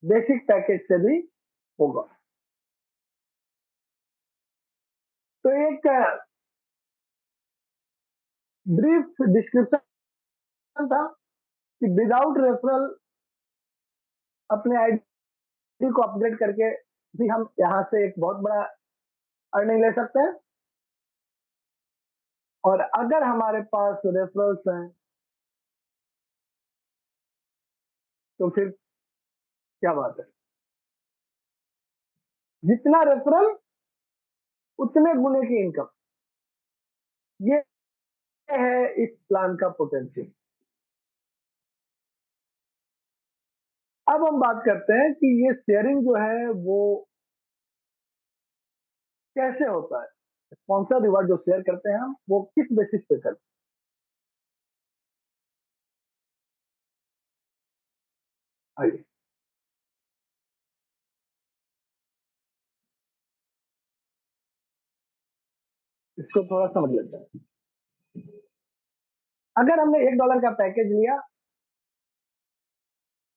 A: बेसिक पैकेज से भी होगा। तो एक ब्रीफ डिस्क्रिप्शन था कि विदाउट रेफरल अपने आईडी को अपग्रेड करके भी हम यहाँ से एक बहुत बड़ा अर्निंग ले सकते हैं। और अगर हमारे पास रेफरल्स हैं तो फिर क्या बात है, जितना रेफरल उतने गुने की इनकम, ये है इस प्लान का पोटेंशियल। अब हम बात करते हैं कि ये शेयरिंग जो है वो कैसे होता है। स्पॉन्सर रिवार्ड जो शेयर करते हैं हम, वो किस बेसिस पे करते हैं, आइए इसको थोड़ा समझ लेते हैं। अगर हमने $1 का पैकेज लिया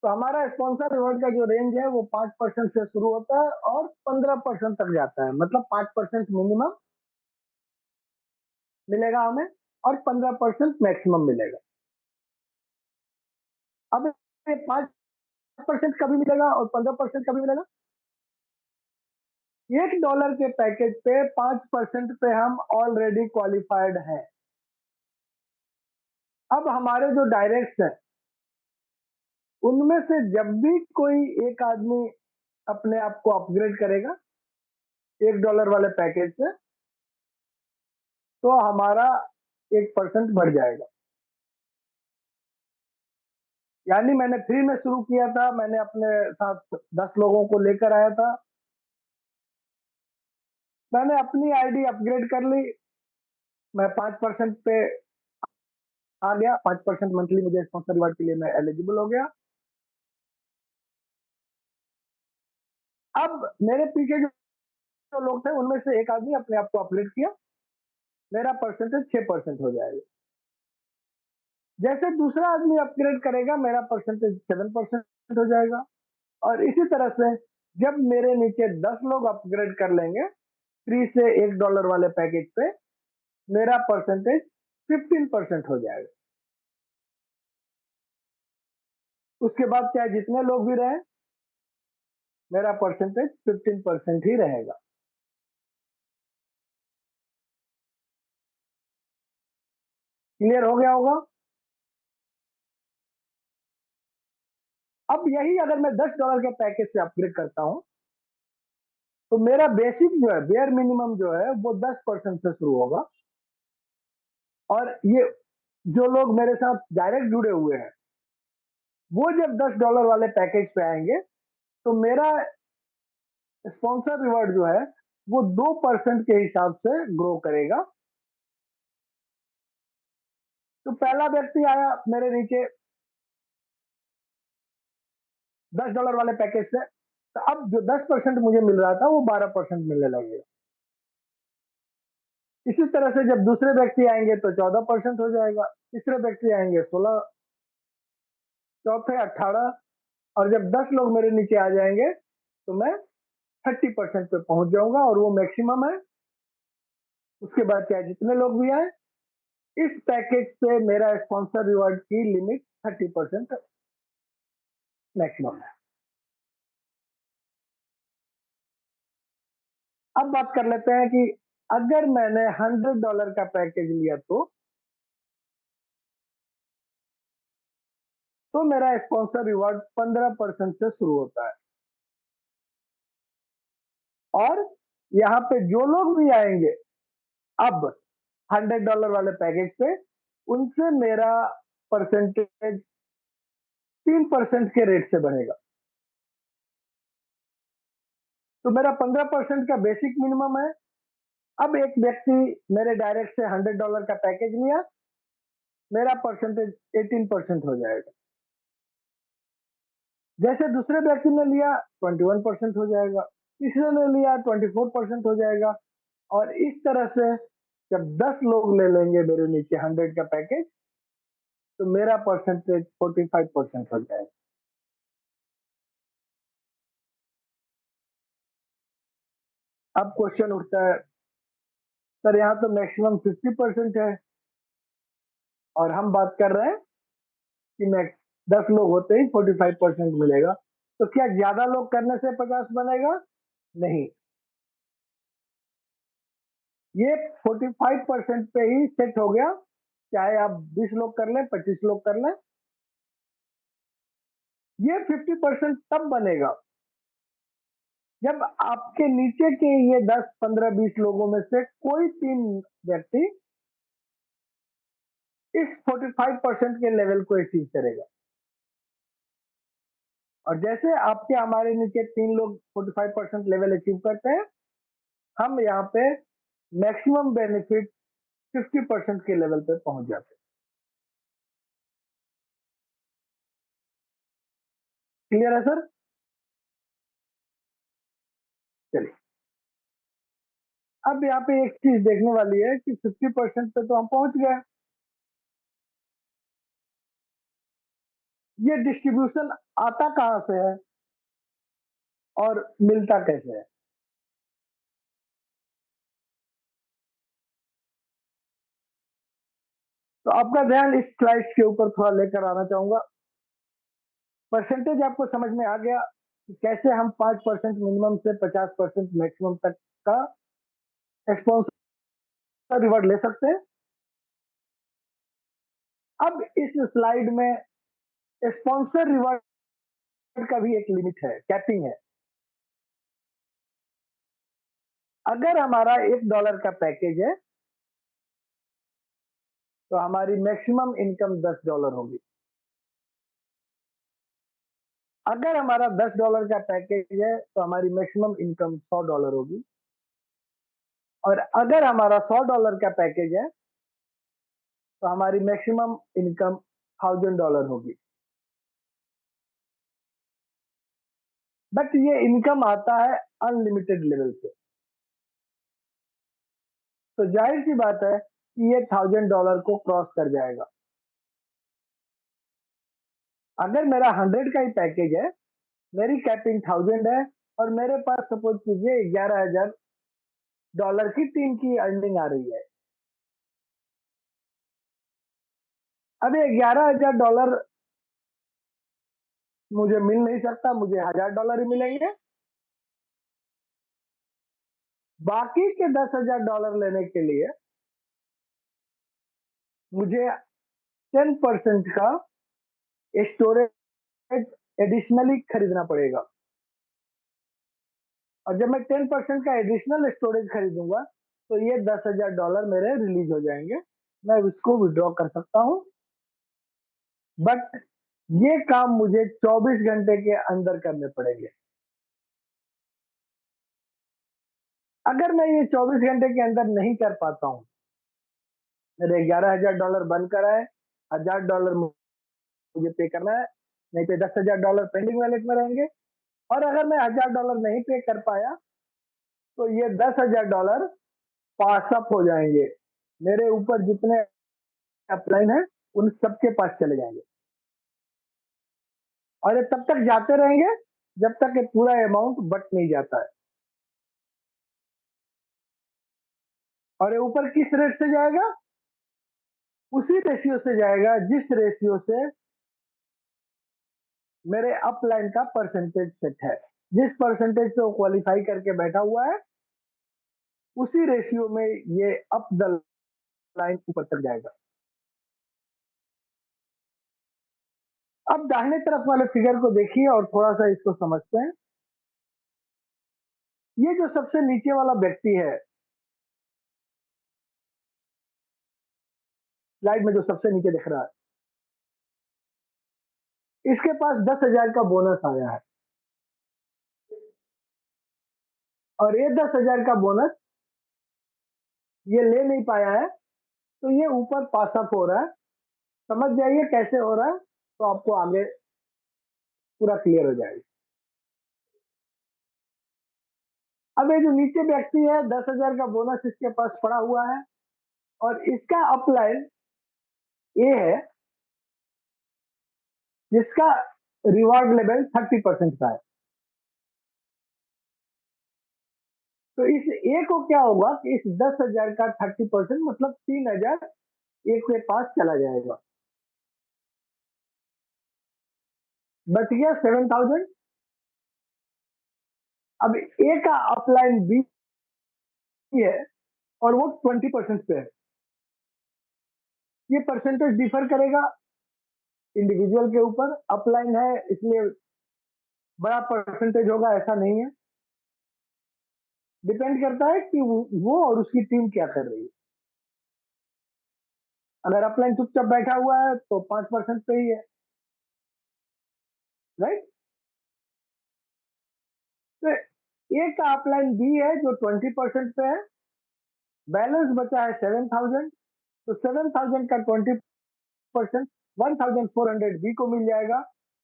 A: तो हमारा स्पॉन्सर रिवॉर्ड का जो रेंज है वो 5% से शुरू होता है और 15% तक जाता है। मतलब 5% मिनिमम मिलेगा हमें और 15% मैक्सिमम मिलेगा। अब ये 5% कभी मिलेगा और 15% कभी मिलेगा? $1 के पैकेज पे 5% पे हम ऑलरेडी क्वालिफाइड हैं। अब हमारे जो डायरेक्ट्स हैं उनमें से जब भी कोई एक आदमी अपने आप को अपग्रेड करेगा $1 वाले पैकेज से, तो हमारा 1% बढ़ जाएगा। यानी मैंने फ्री में शुरू किया था, मैंने अपने साथ 10 लोगों को लेकर आया था, मैंने अपनी आईडी अपग्रेड कर ली, मैं 5% पे आ गया, 5% मंथली मुझे स्पॉन्सर रिवार्ड के लिए मैं एलिजिबल हो गया। अब मेरे पीछे जो लोग थे उनमें से एक आदमी अपने आप को अपग्रेड किया, मेरा परसेंटेज 6% हो जाएगा। जैसे दूसरा आदमी अपग्रेड करेगा मेरा परसेंटेज 7% हो जाएगा। और इसी तरह से जब मेरे नीचे 10 लोग अपग्रेड कर लेंगे फ्री से $1 वाले पैकेज पे, मेरा परसेंटेज 15% हो जाएगा। उसके बाद चाहे जितने लोग भी रहे, मेरा परसेंटेज 15% ही रहेगा। क्लियर हो गया होगा? अब यही अगर मैं $10 के पैकेज से अपग्रेड करता हूं तो मेरा बेसिक जो है, बेयर मिनिमम जो है वो 10% से शुरू होगा। और ये जो लोग मेरे साथ डायरेक्ट जुड़े हुए हैं वो जब $10 वाले पैकेज पे आएंगे तो मेरा स्पॉन्सर रिवॉर्ड जो है वो 2% के हिसाब से ग्रो करेगा। तो पहला व्यक्ति आया मेरे नीचे $10 वाले पैकेज से, तो अब जो 10% मुझे मिल रहा था वो 12% मिलने लगेगा। इसी तरह से जब दूसरे व्यक्ति आएंगे तो 14% हो जाएगा, तीसरे व्यक्ति आएंगे 16, चौथे 18, और जब 10 लोग मेरे नीचे आ जाएंगे तो मैं 30% पे पहुंच जाऊंगा और वो मैक्सिमम है। उसके बाद चाहे जितने लोग भी आए, इस पैकेज पे मेरा स्पॉन्सर रिवॉर्ड की लिमिट 30% मैक्सिमम है। अब बात कर लेते हैं कि अगर मैंने $100 का पैकेज लिया तो मेरा स्पॉन्सर रिवॉर्ड 15% से शुरू होता है। और यहाँ पे जो लोग भी आएंगे अब $100 वाले पैकेज पे, उनसे मेरा परसेंटेज 3% के रेट से बढ़ेगा। तो मेरा 15% का बेसिक मिनिमम है। अब एक व्यक्ति मेरे डायरेक्ट से $100 का पैकेज लिया, मेरा परसेंटेज 18% हो जाएगा। जैसे दूसरे व्यक्ति ने लिया 21% हो जाएगा, तीसरे ने लिया 24% हो जाएगा। और इस तरह से जब 10 लोग ले लेंगे मेरे नीचे 100 का पैकेज तो मेरा परसेंटेज 45% हो जाएगा। अब क्वेश्चन उठता है, सर यहाँ तो मैक्सिमम 50% है और हम बात कर रहे हैं कि मैं 10 लोग होते ही 45% मिलेगा, तो क्या ज्यादा लोग करने से 50 बनेगा? नहीं, ये 45% पे ही सेट हो गया, चाहे आप 20 लोग कर लें, 25 लोग कर लें। ये 50% तब बनेगा जब आपके नीचे के ये 10, 15, 20 लोगों में से कोई 3 व्यक्ति इस 45% के लेवल को अचीव करेगा। और जैसे आपके हमारे नीचे 3 लोग 45% लेवल अचीव करते हैं, हम यहाँ पे मैक्सिमम बेनिफिट 50% के लेवल पे पहुंच जाते हैं। क्लियर है सर? चलिए, अब यहाँ पे एक चीज देखने वाली है कि 50% पे तो हम पहुंच गए। ये डिस्ट्रीब्यूशन आता कहां से है और मिलता कैसे है? तो आपका ध्यान इस स्लाइड्स के ऊपर थोड़ा लेकर आना चाहूंगा। परसेंटेज आपको समझ में आ गया कि कैसे हम 5% मिनिमम से 50% मैक्सिमम तक का स्पॉन्सर रिवॉर्ड ले सकते हैं। अब इस स्लाइड में स्पॉन्सर रिवॉर्ड का भी एक लिमिट है, कैपिंग है। अगर हमारा $1 का पैकेज है तो हमारी मैक्सिमम इनकम $10 होगी। अगर हमारा $10 का पैकेज है तो हमारी मैक्सिमम इनकम $100 होगी। और अगर हमारा $100 का पैकेज है तो हमारी मैक्सिमम इनकम $1000 होगी। बट ये इनकम आता है अनलिमिटेड लेवल से, तो जाहिर सी बात है कि ये $1000 को क्रॉस कर जाएगा। अगर मेरा 100 का ही पैकेज है, मेरी कैपिंग 1000 है और मेरे पास सपोज कीजिए $11000 की टीम की अर्निंग आ रही है। अब ये $11000 मुझे मिल नहीं सकता, मुझे $1000 ही मिलेंगे। बाकी के $10,000 लेने के लिए मुझे 10% का स्टोरेज एडिशनली खरीदना पड़ेगा। और जब मैं 10% का एडिशनल स्टोरेज खरीदूंगा तो ये $10,000 मेरे रिलीज हो जाएंगे, मैं इसको विड्रॉ कर सकता हूं। बट ये काम मुझे 24 घंटे के अंदर करने पड़ेंगे। अगर मैं ये 24 घंटे के अंदर नहीं कर पाता हूं, मेरे $11,000 बनकर आए, $1000 मुझे पे करना है, नहीं तो $10,000 पेंडिंग वैलेट में रहेंगे। और अगर मैं $1000 नहीं पे कर पाया तो ये $10,000 पास अप हो जाएंगे, मेरे ऊपर जितने अपलाइन है उन सबके पास चले जाएंगे। और ये तब तक जाते रहेंगे जब तक ये पूरा अमाउंट बट नहीं जाता है। और ये ऊपर किस रेट से जाएगा? उसी रेशियो से जाएगा जिस रेशियो से मेरे अपलाइन का परसेंटेज सेट है। जिस परसेंटेज से वो क्वालिफाई करके बैठा हुआ है, उसी रेशियो में ये अप द लाइन ऊपर तक जाएगा। अब दाहिने तरफ वाले फिगर को देखिए और थोड़ा सा इसको समझते हैं। ये जो सबसे नीचे वाला व्यक्ति है, स्लाइड में जो सबसे नीचे दिख रहा है, इसके पास 10,000 का बोनस आया है। और ये 10,000 का बोनस ये ले नहीं पाया है, तो ये ऊपर पास अप हो रहा है। समझ जाइए कैसे हो रहा है, तो आपको आगे पूरा क्लियर हो जाएगा। अब ये जो नीचे व्यक्ति है, 10,000 का बोनस इसके पास पड़ा हुआ है और इसका अपलाइन ये है जिसका रिवॉर्ड लेवल 30% का है। तो इस ए को क्या होगा कि इस 10,000 का 30% मतलब 3,000 एक के पास चला जाएगा, बच गया 7,000। अब ए का अपलाइन बी है और वो 20% पे है। ये परसेंटेज डिफर करेगा इंडिविजुअल के ऊपर। अपलाइन है इसलिए बड़ा परसेंटेज होगा ऐसा नहीं है, डिपेंड करता है कि वो और उसकी टीम क्या कर रही है। अगर अपलाइन चुपचाप बैठा हुआ है तो 5% पे ही है, राइट। तो ए का अपलाइन बी है जो 20% पे है, बैलेंस बचा है 7,000, तो 7,000 का 20% 1,400 बी को मिल जाएगा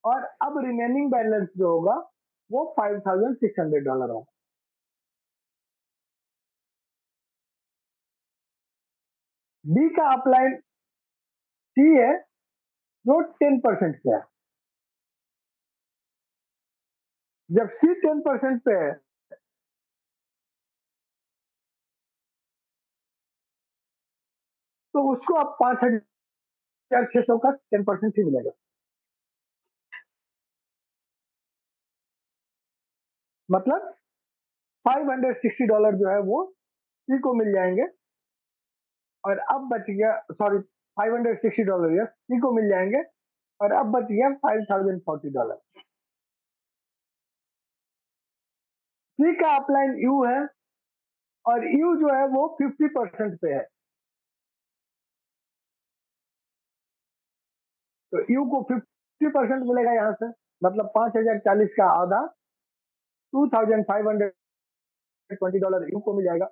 A: और अब रिमेनिंग बैलेंस जो होगा वो $5,600 होगा। बी का अपलाइन सी है जो 10% पे है। जब सी 10% पे है तो उसको अब 5,600 का 10% ही मिलेगा। मतलब $560 जो है वो सी को मिल जाएंगे और अब बच गया, सॉरी, $560 यस सी को मिल जाएंगे और अब बच गया $5,040। सी का अपलाइन यू है और यू जो है वो 50% पे है, तो यू को 50% मिलेगा यहाँ से, मतलब 5,040 का आधा $2,520 यू को मिल जाएगा।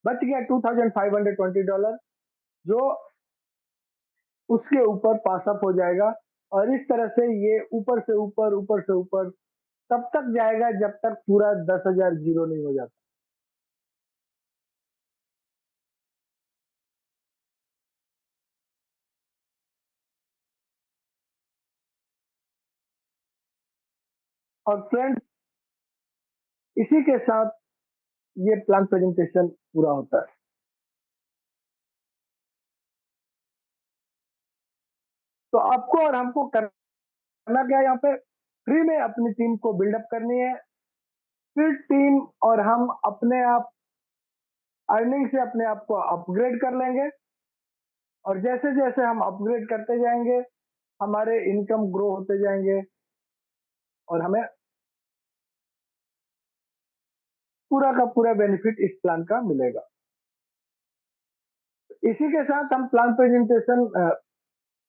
A: बच गया $2,520 जो उसके ऊपर पास अप हो जाएगा और इस तरह से ये ऊपर से ऊपर तब तक जाएगा जब तक पूरा 10,000 जीरो नहीं हो जाता। और फ्रेंड्स, इसी के साथ ये प्लान प्रेजेंटेशन पूरा होता है। तो आपको और हमको करना क्या है, यहाँ पे फ्री में अपनी टीम को बिल्डअप करनी है। फिर टीम और हम अपने आप अर्निंग से अपने आप को अपग्रेड कर लेंगे और जैसे जैसे हम अपग्रेड करते जाएंगे हमारे इनकम ग्रो होते जाएंगे और हमें पूरा का पूरा बेनिफिट इस प्लान का मिलेगा। इसी के साथ हम प्लान प्रेजेंटेशन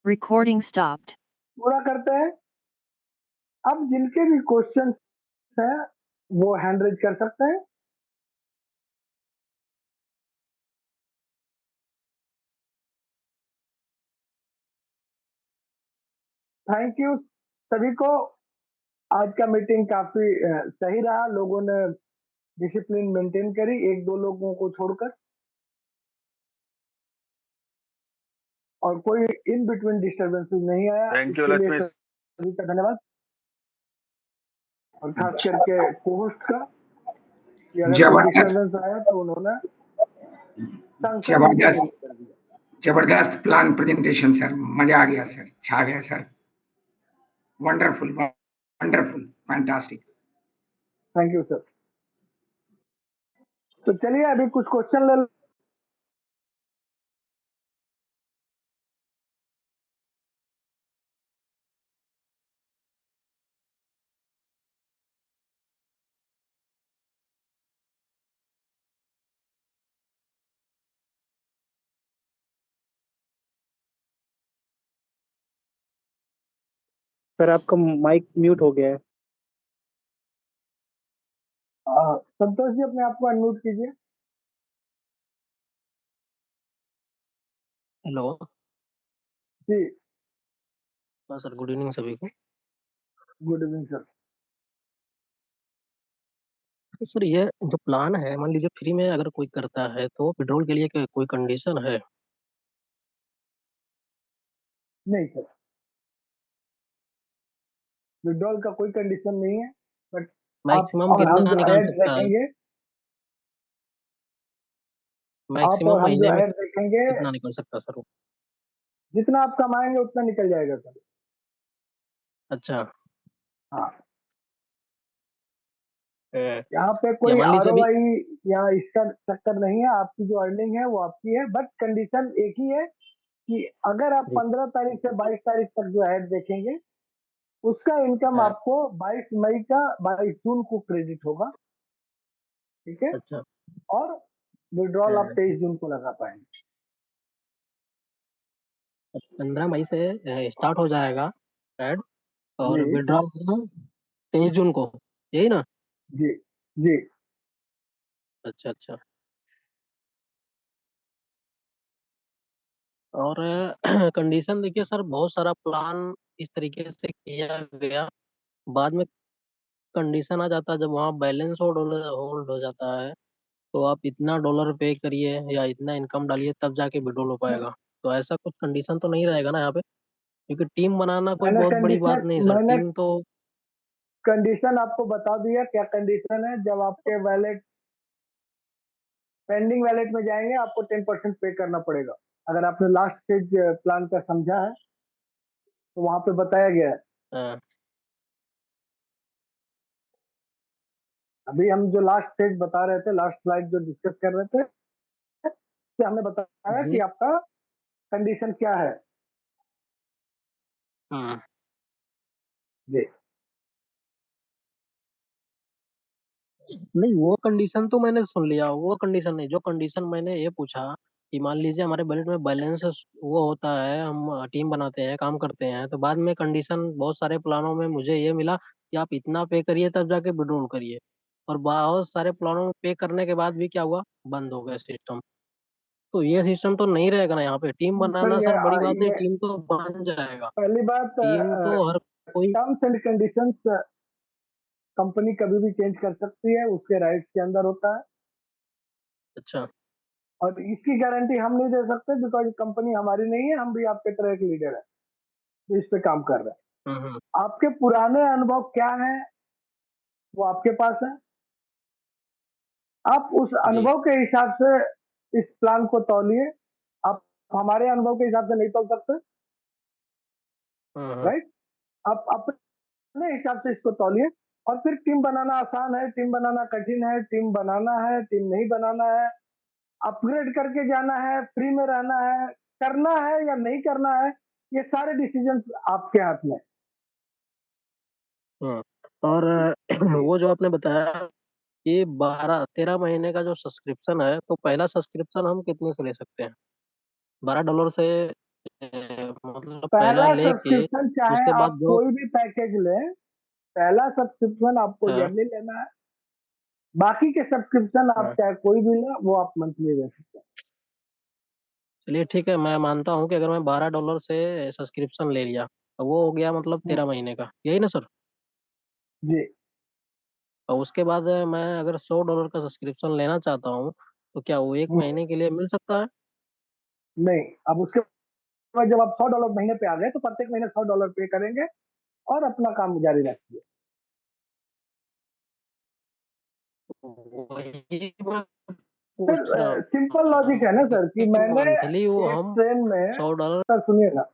D: Recording stopped.
A: पूरा करते हैं। अब जिनके भी क्वेश्चन हैं वो हैंड रेज कर सकते हैं। थैंक यू सभी को। आज का मीटिंग काफी सही रहा, लोगों ने डिसिप्लिन मेंटेन करी, एक दो लोगों को छोड़कर, और कोई इन बिटवीन डिस्टर्बेंसेस नहीं आया।
F: थैंक यू
A: इसके लिए
F: लक्ष्मी।
A: सभी का धन्यवाद और खास करके को-होस्ट का कि अगर कोई
B: जबरदस्त
A: डिस्टर्बेंस आया तो उन्होंने संशय मुझे
B: जबरदस्त
A: नहीं कर दिया।
B: जबरदस्त प्लान प्रेजेंटेशन सर, मजा आ गया सर, छा गया sir, wonderful wonderful fantastic.
A: Thank you sir. तो चलिए अभी कुछ क्वेश्चन ले
G: सर आपका माइक म्यूट हो गया है।
A: संतोष जी अपने आप को अनम्यूट कीजिए।
C: हेलो।
A: जी
C: हाँ सर, गुड इवनिंग सभी को।
A: Good evening sir.
C: तो सर ये जो प्लान है, मान लीजिए फ्री में अगर कोई करता है तो विड्रॉल के लिए कोई कंडीशन है?
A: नहीं सर, विड्रॉल का कोई कंडीशन नहीं है, बट आप
C: मैक्सिमम
A: और हम
C: कितना
A: जो
C: निकाल
A: ऐड
C: सकता है?
A: देखेंगे, आप और
C: मैक्सिमम
A: हम जो
C: महीने में
A: ऐड देखेंगे,
C: कितना निकल सकता है सर वो?
A: जितना आप कमाएंगे उतना निकल जाएगा सर।
C: अच्छा।
A: हाँ
C: अ,
A: यहाँ पे
C: या
A: कोई
C: मान लीजिए अभी
A: आरओआई या इसका चक्कर नहीं है। आपकी जो अर्निंग है वो आपकी है, बट कंडीशन एक ही है कि अगर आप
C: जी,
A: 15 तारीख से 22 तारीख तक जो ऐड देखेंगे, उसका इनकम
C: हाँ,
A: आपको 22 मई का 22 जून को क्रेडिट होगा, ठीक है?
C: अच्छा,
A: और विड्रॉल आप
C: हाँ,
A: 23 जून को लगा पाएंगे।
C: 15 मई से स्टार्ट हो जाएगा ऐड और
A: जी
C: विड्रॉल होगा 23 जून को, यही ना?
A: जी जी।
C: अच्छा अच्छा। और कंडीशन देखिए सर, बहुत सारा प्लान इस तरीके से किया गया, बाद में कंडीशन आ जाता है जब वहाँ बैलेंस होल्ड हो जाता है, तो आप इतना डॉलर पे करिए या इतना इनकम डालिए तब जाके विड्रॉल हो पाएगा। तो ऐसा कुछ कंडीशन तो नहीं रहेगा ना यहाँ पे, क्योंकि टीम बनाना कोई बहुत बड़ी बात नहीं सर,
A: मैंने
C: टीम तो
A: कंडीशन आपको बता दिया क्या कंडीशन है। जब आपके वैलेट पेंडिंग वैलेट में जाएंगे, आपको 10% पे करना पड़ेगा। अगर आपने लास्ट स्टेज प्लान का समझा है तो वहां पे बताया गया है।
C: अ,
A: अभी हम जो लास्ट स्टेज बता रहे थे, लास्ट स्लाइड जो डिस्कस कर रहे थे, उससे हमने बताया कि
C: जी,
A: आपका कंडीशन क्या है।
C: हाँ,
A: जी
C: नहीं वो कंडीशन तो मैंने सुन लिया, वो कंडीशन नहीं, जो कंडीशन मैंने ये पूछा कि मान लीजिए हमारे बजट में बैलेंस वो होता है, हम टीम बनाते हैं, काम करते हैं, तो बाद में कंडीशन बहुत सारे प्लानों में मुझे ये मिला कि आप इतना पे करिए तब जाके विड्रॉल करिए, और बहुत सारे प्लानों में पे करने के बाद भी क्या हुआ, बंद हो गया सिस्टम। तो ये सिस्टम तो नहीं रहेगा ना यहाँ पे, टीम
A: सर,
C: बनाना सर बड़ी बात नहीं, टीम तो बन जाएगा।
A: पहली बात,
C: टीम तो हर कोई,
A: टर्म्स एंड कंडीशंस कंपनी कभी भी चेंज कर सकती है, उसके राइट्स के अंदर होता है।
C: अच्छा,
A: और इसकी गारंटी हम नहीं दे सकते, बिकॉज कंपनी हमारी नहीं है। हम भी आपके तरह एक लीडर है जो इस पे काम कर रहे
C: हम्म,
A: हैं। आपके पुराने अनुभव क्या है वो आपके पास है। आप उस
C: जी,
A: अनुभव के हिसाब से इस प्लान को तौलिए। आप हमारे अनुभव के हिसाब से नहीं तौल सकते,
C: हम्म,
A: राइट? आप अपने हिसाब से इसको तौलिए। और फिर टीम बनाना आसान है, टीम बनाना कठिन है, टीम बनाना है, टीम नहीं बनाना है, अपग्रेड करके जाना है, फ्री में रहना है, करना है या नहीं करना है, ये सारे डिसीजंस आपके हाथ में।
C: हाँ। और वो जो आपने बताया कि 12-13 महीने का जो सब्सक्रिप्शन है, तो पहला सब्सक्रिप्शन हम कितने से ले सकते हैं? $12 से मतलब पहला
A: पहला
C: लेके
A: सब्सक्रिप्शन चाहे
C: उसके बाद
A: आप
C: जो,
A: कोई भी पैकेज लें, पहला सब्सक्रिप्शन आपको
C: हाँ,
A: ईयरली लेना है। बाकी के सब्सक्रिप्शन आप
C: हाँ,
A: चाहे कोई भी लें, वो आप मंथली ले सकते हैं।
C: चलिए ठीक है, मैं मानता हूँ कि अगर मैं $12 से सब्सक्रिप्शन ले लिया तो वो हो गया मतलब
A: हम्म,
C: 13 महीने का, यही ना सर?
A: जी
C: और उसके बाद मैं अगर $100 का सब्सक्रिप्शन लेना चाहता हूँ, तो क्या वो एक
A: हम्म,
C: महीने के लिए मिल सकता है?
A: नहीं। अब उसके बाद जब आप $100 महीने पे आ गए तो प्रत्येक महीने $100 पे करेंगे और अपना काम जारी रखिए।
C: वही मैं पूछ रहा
A: सर, सिंपल लॉजिक है ना
C: हूँ
A: सर, कि
C: कि
A: मैंने
C: मंथली वो
A: एक
C: हम
A: ट्रेन में,
C: $100,
A: सर सुनिएगा,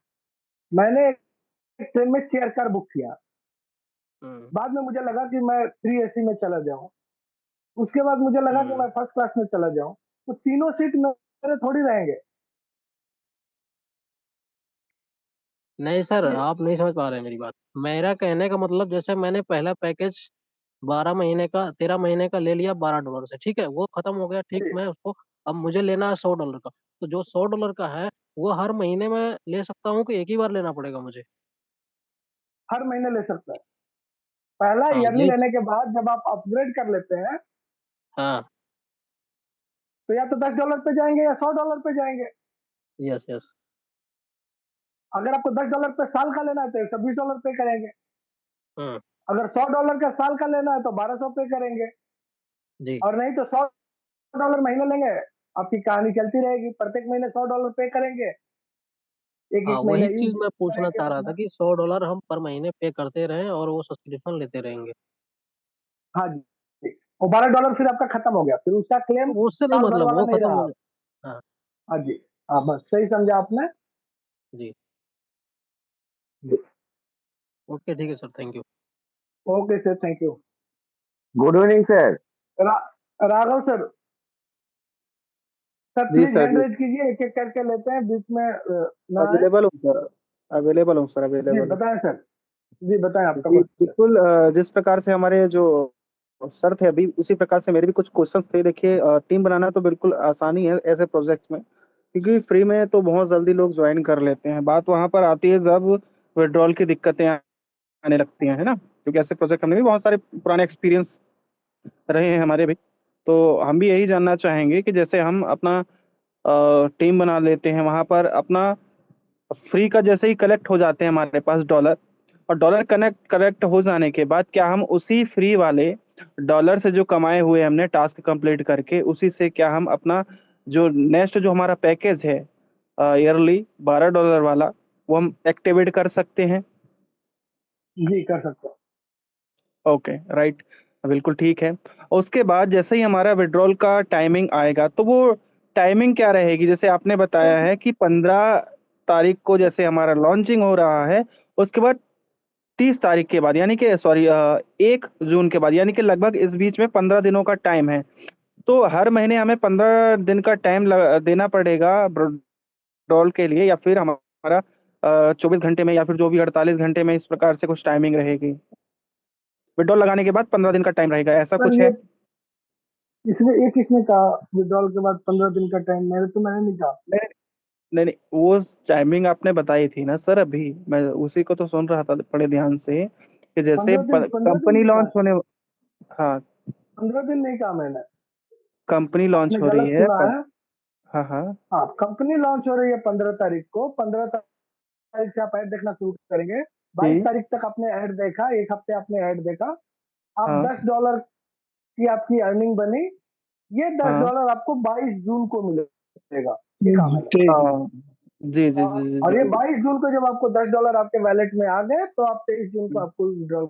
A: मैंने एक ट्रेन में चेयर कार बुक किया।
C: हम्म,
A: बाद में मुझे लगा कि मैं 3 AC में चला जाऊं। उसके बाद मुझे लगा कि
C: हम्म।
A: मैं फर्स्ट क्लास में चला जाऊं। तो तीनों सीट मेरे थोड़ी रहेंगे।
C: नहीं सर,
A: ये
C: आप नहीं समझ पा रहे हैं मेरी बात। मेरा कहने का मतलब, जैसे मैंने पहला पैकेज 12 महीने का 13 महीने का ले लिया $12 से, ठीक है, वो खत्म हो गया, ठीक, मैं उसको, अब मुझे लेना है $100 का, तो जो $100 का है वो हर महीने में ले सकता हूँ कि एक ही बार लेना पड़ेगा मुझे?
A: हर महीने ले सकता है। पहला
C: हाँ
A: ईयरली
C: यही,
A: लेने के बाद जब आप अपग्रेड कर लेते हैं,
C: हाँ,
A: तो या तो $10 पे जाएंगे या $100 पे जाएंगे।
C: यस यस,
A: अगर आपको $10 पे साल का लेना है तो $120 पे करेंगे।
C: हाँ,
A: अगर $100 का साल का लेना है तो 1200 पे करेंगे।
C: जी,
A: और नहीं तो $100 महीने लेंगे। आपकी कहानी चलती रहेगी, प्रत्येक महीने $100 पे करेंगे, एक
C: हाँ
A: एक महीना
C: वही चीज
A: यूज
C: मैं पूछना
A: करेंगे
C: चाह रहा था
A: अपना।
C: कि $100 हम पर महीने पे करते रहें और वो सब्सक्रिप्शन लेते रहेंगे।
A: हाँ जी। और $12 फिर आपका खत्म हो गया, फिर उसका क्लेम
C: वो उससे नहीं
A: साल भर
C: मतलब,
A: वाला
C: वो
A: नहीं
C: खत्म
A: रहा।
C: हो जाए, हाँ,
A: हाँ जी। हाँ, बस सही समझा आपने।
C: जी,
A: जी।
C: ओके ठीक है sir, thank you.
A: Okay sir, thank you.
F: Good evening sir.
A: रा, Raghav sir, sir
G: ji
A: please
G: sir
A: hand
G: जी।
A: रेज कीजिए, एक एक करके लेते हैं, बीच में ना आए।
G: अवेलेबल हूँ सर, अवेलेबल हूँ सर,
A: जी
G: अवेलेबल हूँ।
A: बताएं सर, जी बताएं आपका
G: जी
A: क्वेश्चन।
G: बिल्कुल, जिस प्रकार से हमारे जो सर थे अभी, उसी प्रकार से मेरे भी कुछ क्वेश्चन थे। देखिए, टीम बनाना तो बिल्कुल आसानी है ऐसे प्रोजेक्ट्स में, क्योंकि फ्री में तो बहुत जल्दी लोग ज्वाइन कर लेते हैं। बात वहाँ पर आती है जब विड्रॉल की दिक्कतें आने लगती हैं, है ना? क्योंकि ऐसे प्रोजेक्ट हमने भी बहुत सारे पुराने एक्सपीरियंस रहे हैं हमारे भी। तो हम भी यही जानना चाहेंगे कि जैसे हम अपना टीम बना लेते हैं, वहाँ पर अपना फ्री का जैसे ही कलेक्ट हो जाते हैं हमारे पास डॉलर, और डॉलर कनेक्ट कलेक्ट हो जाने के बाद क्या हम उसी फ्री वाले डॉलर से जो कमाए हुए हमने टास्क कंप्लीट करके, उसी से क्या हम अपना जो नेक्स्ट जो हमारा पैकेज है ईयरली $12 वाला, वो हम एक्टिवेट कर सकते हैं?
A: जी कर सकते हैं।
G: ओके, राइट, बिल्कुल ठीक है। और उसके बाद जैसे ही हमारा विड्रॉल का टाइमिंग आएगा, तो वो टाइमिंग क्या रहेगी? जैसे आपने बताया है कि 15 तारीख को जैसे हमारा लॉन्चिंग हो रहा है, उसके बाद 30 तारीख के बाद, यानी कि सॉरी 1 जून के बाद, यानी कि लगभग इस बीच में 15 दिनों का टाइम है। तो हर महीने हमें 15 दिन का टाइम देना पड़ेगा विड्रॉल के लिए, या फिर हमारा 24 घंटे में, या फिर जो भी 48 घंटे में, इस प्रकार से कुछ टाइमिंग रहेगी? विड्रॉल लगाने के बाद 15 दिन का टाइम रहेगा, ऐसा
A: सर
G: कुछ
A: ये
G: है?
A: इसमें एक किसने कहा विड्रॉल के बाद 15 दिन का टाइम? मैंने नहीं कहा।
G: नहीं नहीं नहीं, वो टाइमिंग आपने बताई थी ना सर, अभी मैं उसी को तो सुन रहा था बड़े ध्यान से, कि जैसे
A: 15 दिन
G: कंपनी
A: नहीं
G: लॉन्च
A: कहा,
G: होने। हाँ,
A: 15 दिन नहीं कहा मैंने,
G: कंपनी लॉन्च
A: आपने
G: हो रही
A: गलत
G: है
A: सुना है।
G: हाँ हाँ
A: हाँ, कंपनी लॉन्च हो रही है 15 तारीख को। 15 तारीख से आप ऐड देखना शुरू करेंगे। 22 तारीख तक आपने ऐड देखा, एक हफ्ते आपने ऐड देखा, आप
G: हाँ
A: $10 की आपकी अर्निंग बनी। ये दस
G: हाँ
A: डॉलर आपको 22 जून को मिलेगा, ये कहा मैंने।
G: हाँ, जी जी जी जी
A: और ये
G: जी।
A: 22 जून को जब आपको $10 आपके वैलेट में आ गए, तो आप 23 जून को आपको विड्रॉल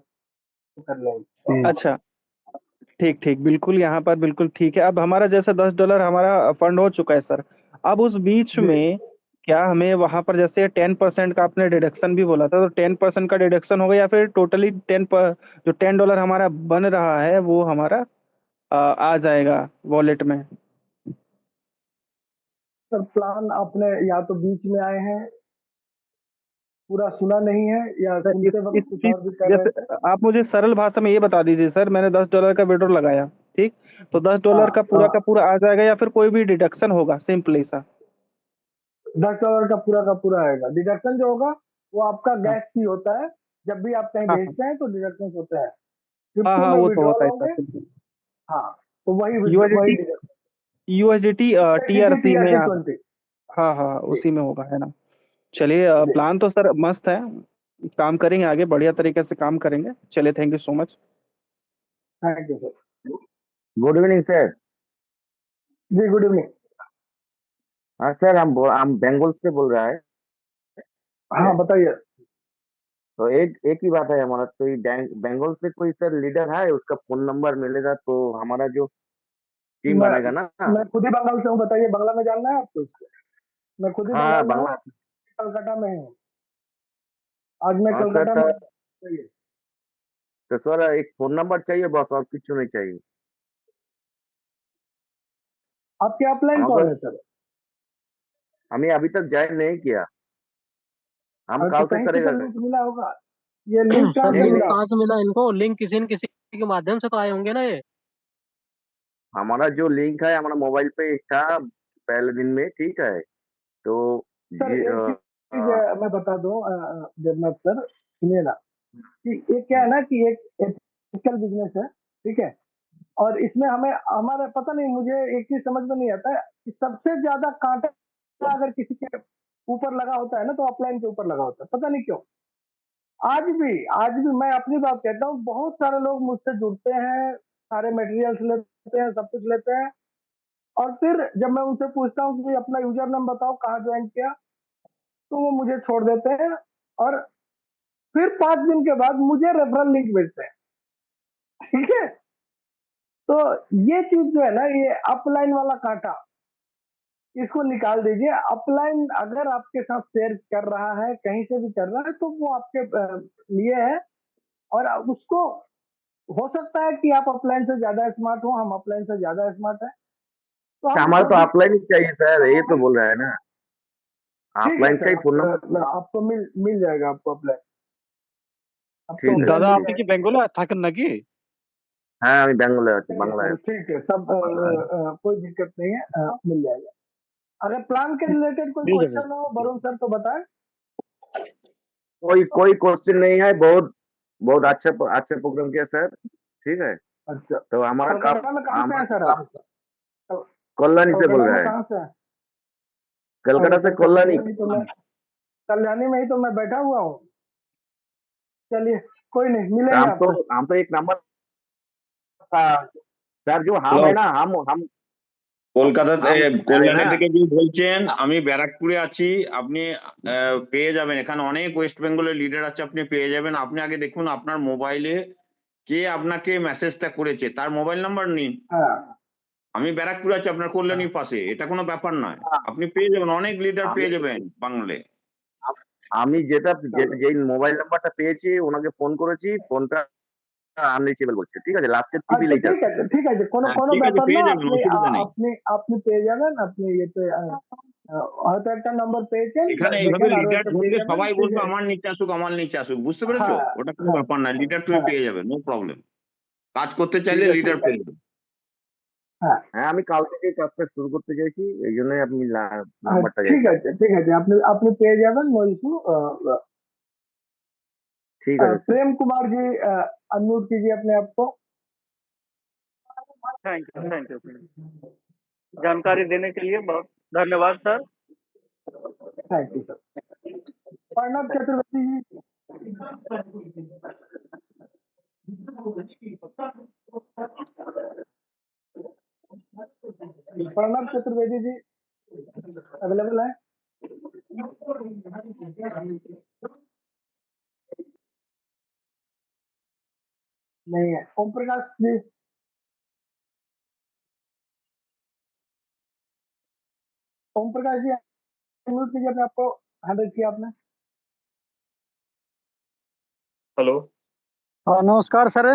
A: कर लेंगे।
G: अच्छा, ठीक ठीक, बिल्कुल यहाँ पर बिल्कुल ठीक है। अब हमारा जैसे $10 हमारा फंड हो चुका है सर, अब उस बीच
A: जी
G: में क्या हमें वहाँ पर जैसे 10% का आपने डिडक्शन भी बोला था, तो 10% का डिडक्शन होगा, या फिर टोटली जो $10 हमारा बन रहा है वो हमारा आ जाएगा वॉलेट में?
A: सर, प्लान आपने या तो बीच में आए हैं, पूरा सुना नहीं है, या
G: सर
A: सुनते वक्त कुछ
G: इस
A: और भी कर रहे थे।
G: जैसे आप मुझे सरल भाषा में ये बता दीजिए सर, मैंने $10 का विड्रॉ लगाया, ठीक, तो $10
A: हाँ
G: का पूरा आ जाएगा, या फिर कोई भी डिडक्शन होगा सिंपली सा?
A: $10 का पूरा आएगा। डिडक्शन जो होगा वो आपका
G: हाँ
A: गैस फी होता है। जब भी आप कहीं
G: हाँ हाँ
A: भेजते हैं तो डिडक्शन होते हैं।
G: हाँ
A: क्रिप्टो
G: हाँ,
A: में
G: वो तो
A: विड्रॉल
G: होता है
A: होंगे।
G: सर।
A: हाँ, तो वही
G: यूएसडीटी
A: डिडक्शन।
G: यूएसडीटी टीआरसी में
A: TRC20।
G: हाँ हाँ, उसी में होगा, है ना? चलिए,
A: जी,
G: प्लान तो सर मस्त है, काम करेंगे आगे, बढ़िया तरीके से काम करेंगे। चलिए, thank you so much.
A: Thank you sir.
F: Good evening sir.
A: जी गुड इवनिंग।
F: हाँ सर, हम बंगाल से बोल रहा
A: हाँ
F: है।
A: बताइए।
F: तो एक एक ही बात है हमारा, तो ये बंगाल से कोई सर लीडर है, उसका फोन नंबर मिलेगा तो हमारा जो टीम
A: मैं
F: बनेगा ना।
A: मैं खुद ही बंगाल से हूँ, बताइए बंगला में जानना है आपको इसको? मैं खुद ही
F: हाँ
A: बंगाल में हूँ,
F: बांग्ला।
A: कलकत्ता में हूँ। आज मैं
F: हाँ सर,
A: कलकत्ता में हूँ। बताइए,
F: तो सर एक फोन नंबर चाहिए बस, और कुछ नहीं चाहिए।
A: आपके अपलाइन
F: हम
A: कौन
F: अगर
A: है सर?
F: हमें अभी तक ज्वाइन नहीं किया, हम
A: अरे तो
F: कल से
A: कहीं से तो
F: करेगा।
A: लिंक मिला होगा। ये लिंक कहाँ
C: सर
A: से
F: नहीं
C: लिंक
A: मिला?
F: नहीं,
C: कहाँ से मिला इनको? लिंक किसी न किसी के माध्यम से तो आए होंगे ना ये।
F: हमारा जो लिंक है हमारा मोबाइल पे था पहले दिन में, ठीक है। तो
A: सर
F: जी
A: एक चीज मैं बता दूं, जगन्नाथ सर सुनिए ना, कि ये क्या है ना कि एक एथिकल बिजनेस है, ठीक है। और इसमें हमें हमारा पता नहीं, मुझे एक चीज समझ में नहीं आता है कि सबसे ज्यादा कांटा अगर किसी के ऊपर लगा होता है ना, तो अपलाइन के ऊपर लगा होता है, पता नहीं क्यों। आज भी मैं अपनी बात कहता हूँ, बहुत सारे लोग मुझसे जुड़ते हैं, सारे मटेरियल्स लेते हैं, सब कुछ लेते हैं, और फिर जब मैं उनसे पूछता हूँ कि अपना यूजर नेम बताओ, कहाँ ज्वाइन किया, तो वो मुझे छोड़ देते हैं। और फिर 5 दिन के बाद मुझे रेफरल लिंक भेजते हैं, ठीक है। तो ये चीज जो है ना, ये अपलाइन वाला कांटा, इसको निकाल दीजिए। अपलाइन अगर आपके साथ शेयर कर रहा है, कहीं से भी कर रहा है, तो वो आपके लिए है। और उसको हो सकता है कि आप अपलाइन से ज्यादा स्मार्ट हो, हम अपलाइन से ज्यादा स्मार्ट है, तो हम
F: हमारा तो
A: कोशिश
F: ऑफलाइन ही चाहिए सर, ये तो बोल रहा है ना,
A: ठीक है
F: ऑफलाइन का
A: सर,
F: ही फोन नंबर।
A: आपको मिल जाएगा आपको अपलाइन, आपको
F: ठीक है
A: अपलाइन
H: দাদা
A: मिल
H: আপনি
A: जाएगा।
H: কি বেঙ্গলে থাকেন নাকি?
F: হ্যাঁ আমি ব্যাঙ্গালোরে আছি,
A: चलिए
F: বাংলায়
A: सर,
F: আছি,
A: ठीक है, सब
F: বাংলায়।
A: कोई दिक्कत नहीं है, मिल जाएगा। अगर प्लान के रिलेटेड कोई
H: ঠিক আছে
A: क्वेश्चन हो वरुण सर तो बताएं।
F: कोई कोई क्वेश्चन नहीं है, बहुत बहुत अच्छा प्रोग्राम किया सर। ठीक है,
A: अच्छा,
F: तो हमारा काम,
A: कोलकाता में कहाँ से हैं
F: हमारा
A: सर
F: काम
A: आप? कल-
F: कल्याणी से बोल
A: कोलकाता
F: रहा
A: में
F: है,
A: कहाँ से हैं? अरे
F: कलकत्ता से
A: सर,
F: कल्याणी।
A: कल्याणी में ही तो मैं बैठा हुआ हूँ। चलिए, कोई नहीं,
F: तो
A: मिलेंगे आपसे।
F: हम तो एक नंबर सर, जो हम
I: হ্যালো,
F: है ना, हम
I: কলকাতাতে
F: हम है
I: কল্যাণী
F: ना,
I: থেকে যে বলছেন, আমি ব্যারাকপুরে আছি। আপনি পেয়ে যাবেন, এখানে অনেক ওয়েস্ট বেঙ্গলের লিডার আছে, আপনি পেয়ে যাবেন। আপনি আগে দেখুন আপনার মোবাইলে কে আপনাকে মেসেজটা করেছে, তার মোবাইল নাম্বার নিন।
A: हाँ
I: আমি ব্যারাকপুরে আছি, আপনার কল্যাণীর পাশে, এটা কোনো ব্যাপার নয়। আপনি পেয়ে যাবেন, অনেক লিডার
F: আমি
I: পেয়ে যাবেন বাংলায়।
F: আমি যেই মোবাইল নাম্বারটা পেয়েছি ওনাকে ফোন করেছি, ফোনটা আনরিচেবল বলছে। ঠিক আছে, লাস্টে টিপি
A: अच्छा,
F: লেটার।
A: ठीक है, कोनो
I: হ্যাঁ
A: कोनो
I: ঠিক আছে,
A: ব্যাপার না,
I: পেয়ে যাবেন,
A: আপনি
I: অসুবিধা নেই।
A: আপনি আপনি পেয়ে যাবেন, আপনি ইয়েতে হয়তো একটা নাম্বার পেয়েছেন,
I: এখানে এইভাবে
A: দেখেন আরো
I: লিডার
A: একটা পেয়ে
I: ঢুকলে
A: যাবেন,
I: সবাই
A: ঠিক
I: বলবে
A: है।
I: আমার নিচে আসুক, আমার নিচে আসুক, বুঝতে পেরেছো?
A: হ্যাঁ
I: ওটা কোনো
A: হ্যাঁ
I: ব্যাপার না, লিডার তুমি
A: হ্যাঁ,
I: পেয়ে যাবে, নো প্রবলেম। কাজ করতে চাইলে
F: ঠিক আছে,
I: লিডার পেয়ে যাবে।
A: হ্যাঁ
F: হ্যাঁ আমি কাল থেকে কাজটা শুরু করতে চাইছি, এই জন্যই আপনি নাম্বারটা চাইছি।
A: ঠিক আছে, আপনি আপনি পেয়ে যাবেন, নো ইস্যू।
F: ঠিক আছে স্যার।
A: प्रेम कुमार जी, अनम्यूट कीजिए अपने आप को।
H: थैंक यू जानकारी देने के लिए बहुत धन्यवाद sir.
A: Thank you sir. Pranab Chaturvedi ji, Pranab Chaturvedi ji available है? नहीं है। ओम प्रकाश जी, ओम प्रकाश जी अनम्यूट कीजिए अपने आप को, हैंडल किया आपने।
H: हेलो,
J: हाँ नमस्कार सर।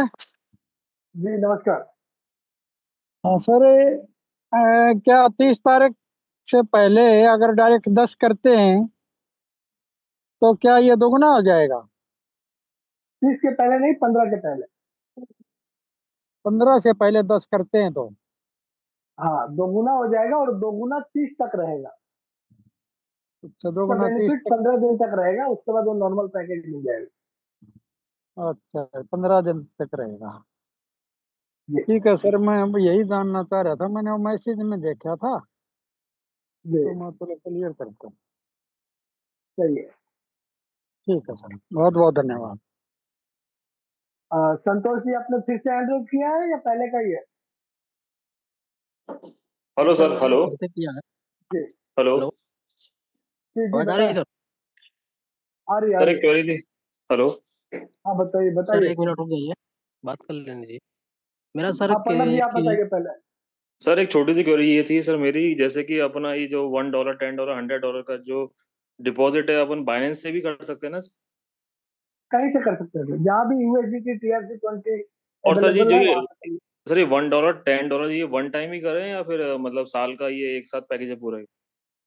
A: जी नमस्कार।
J: हाँ सर, क्या 30 तारीख से पहले अगर डायरेक्ट 10 करते हैं तो क्या ये दोगुना हो जाएगा?
A: 30 के पहले नहीं, 15 के पहले।
J: 15 से पहले 10 करते हैं तो?
A: हाँ, दोगुना हो जाएगा और दोगुना 30 तक रहेगा।
J: अच्छा,
A: उसका
J: दोगुना 30
A: बेनिफिट
J: तक।
A: 15 दिन तक रहेगा, उसके बाद वो नॉर्मल पैकेज मिल जाएगा।
J: अच्छा, 15 दिन तक रहेगा।
A: जी
J: ठीक है सर, मैं अब यही जानना चाह रहा था, मैंने वो मैसेज में देखा था
A: जी,
J: तो मैं थोड़ा क्लियर करता हूँ।
A: सही है।
J: ठीक है सर, बहुत बहुत धन्यवाद।
A: संतोष जी, आपने फिर से एनरोल किया है या पहले का ही है?
H: हेलो सर, हेलो
C: फिर से किया है।
A: जी
H: हेलो
C: हेलो,
A: जी जी,
C: आवाज आ रही है
A: बताएं।
C: सर?
A: आ रही
H: सर, एक
A: है।
H: क्वेरी थी। हेलो
A: हाँ बताइए
C: सर
A: बताइए।
C: 1 मिनट रुक जाइए, बात कर लेने दीजिए। मेरा सर
A: हाँ प्रणब जी, आप
C: कि
A: बताइए पहले।
H: सर, एक छोटी सी क्वेरी ये थी सर मेरी, जैसे कि अपना ये जो $1, $10, $100 का जो डिपॉजिट है अपन बाइनेंस से भी कर सकते हैं ना?
A: कहीं से कर सकते हैं, जहाँ भी यूएसडीटी TRC20
H: और सर ये
A: अवेलेबल
H: जो
A: है
H: ये
A: वहाँ से।
H: सर ये $1, $10 ये वन टाइम ही करें या फिर मतलब साल का ये एक साथ पैकेज है पूरा ही?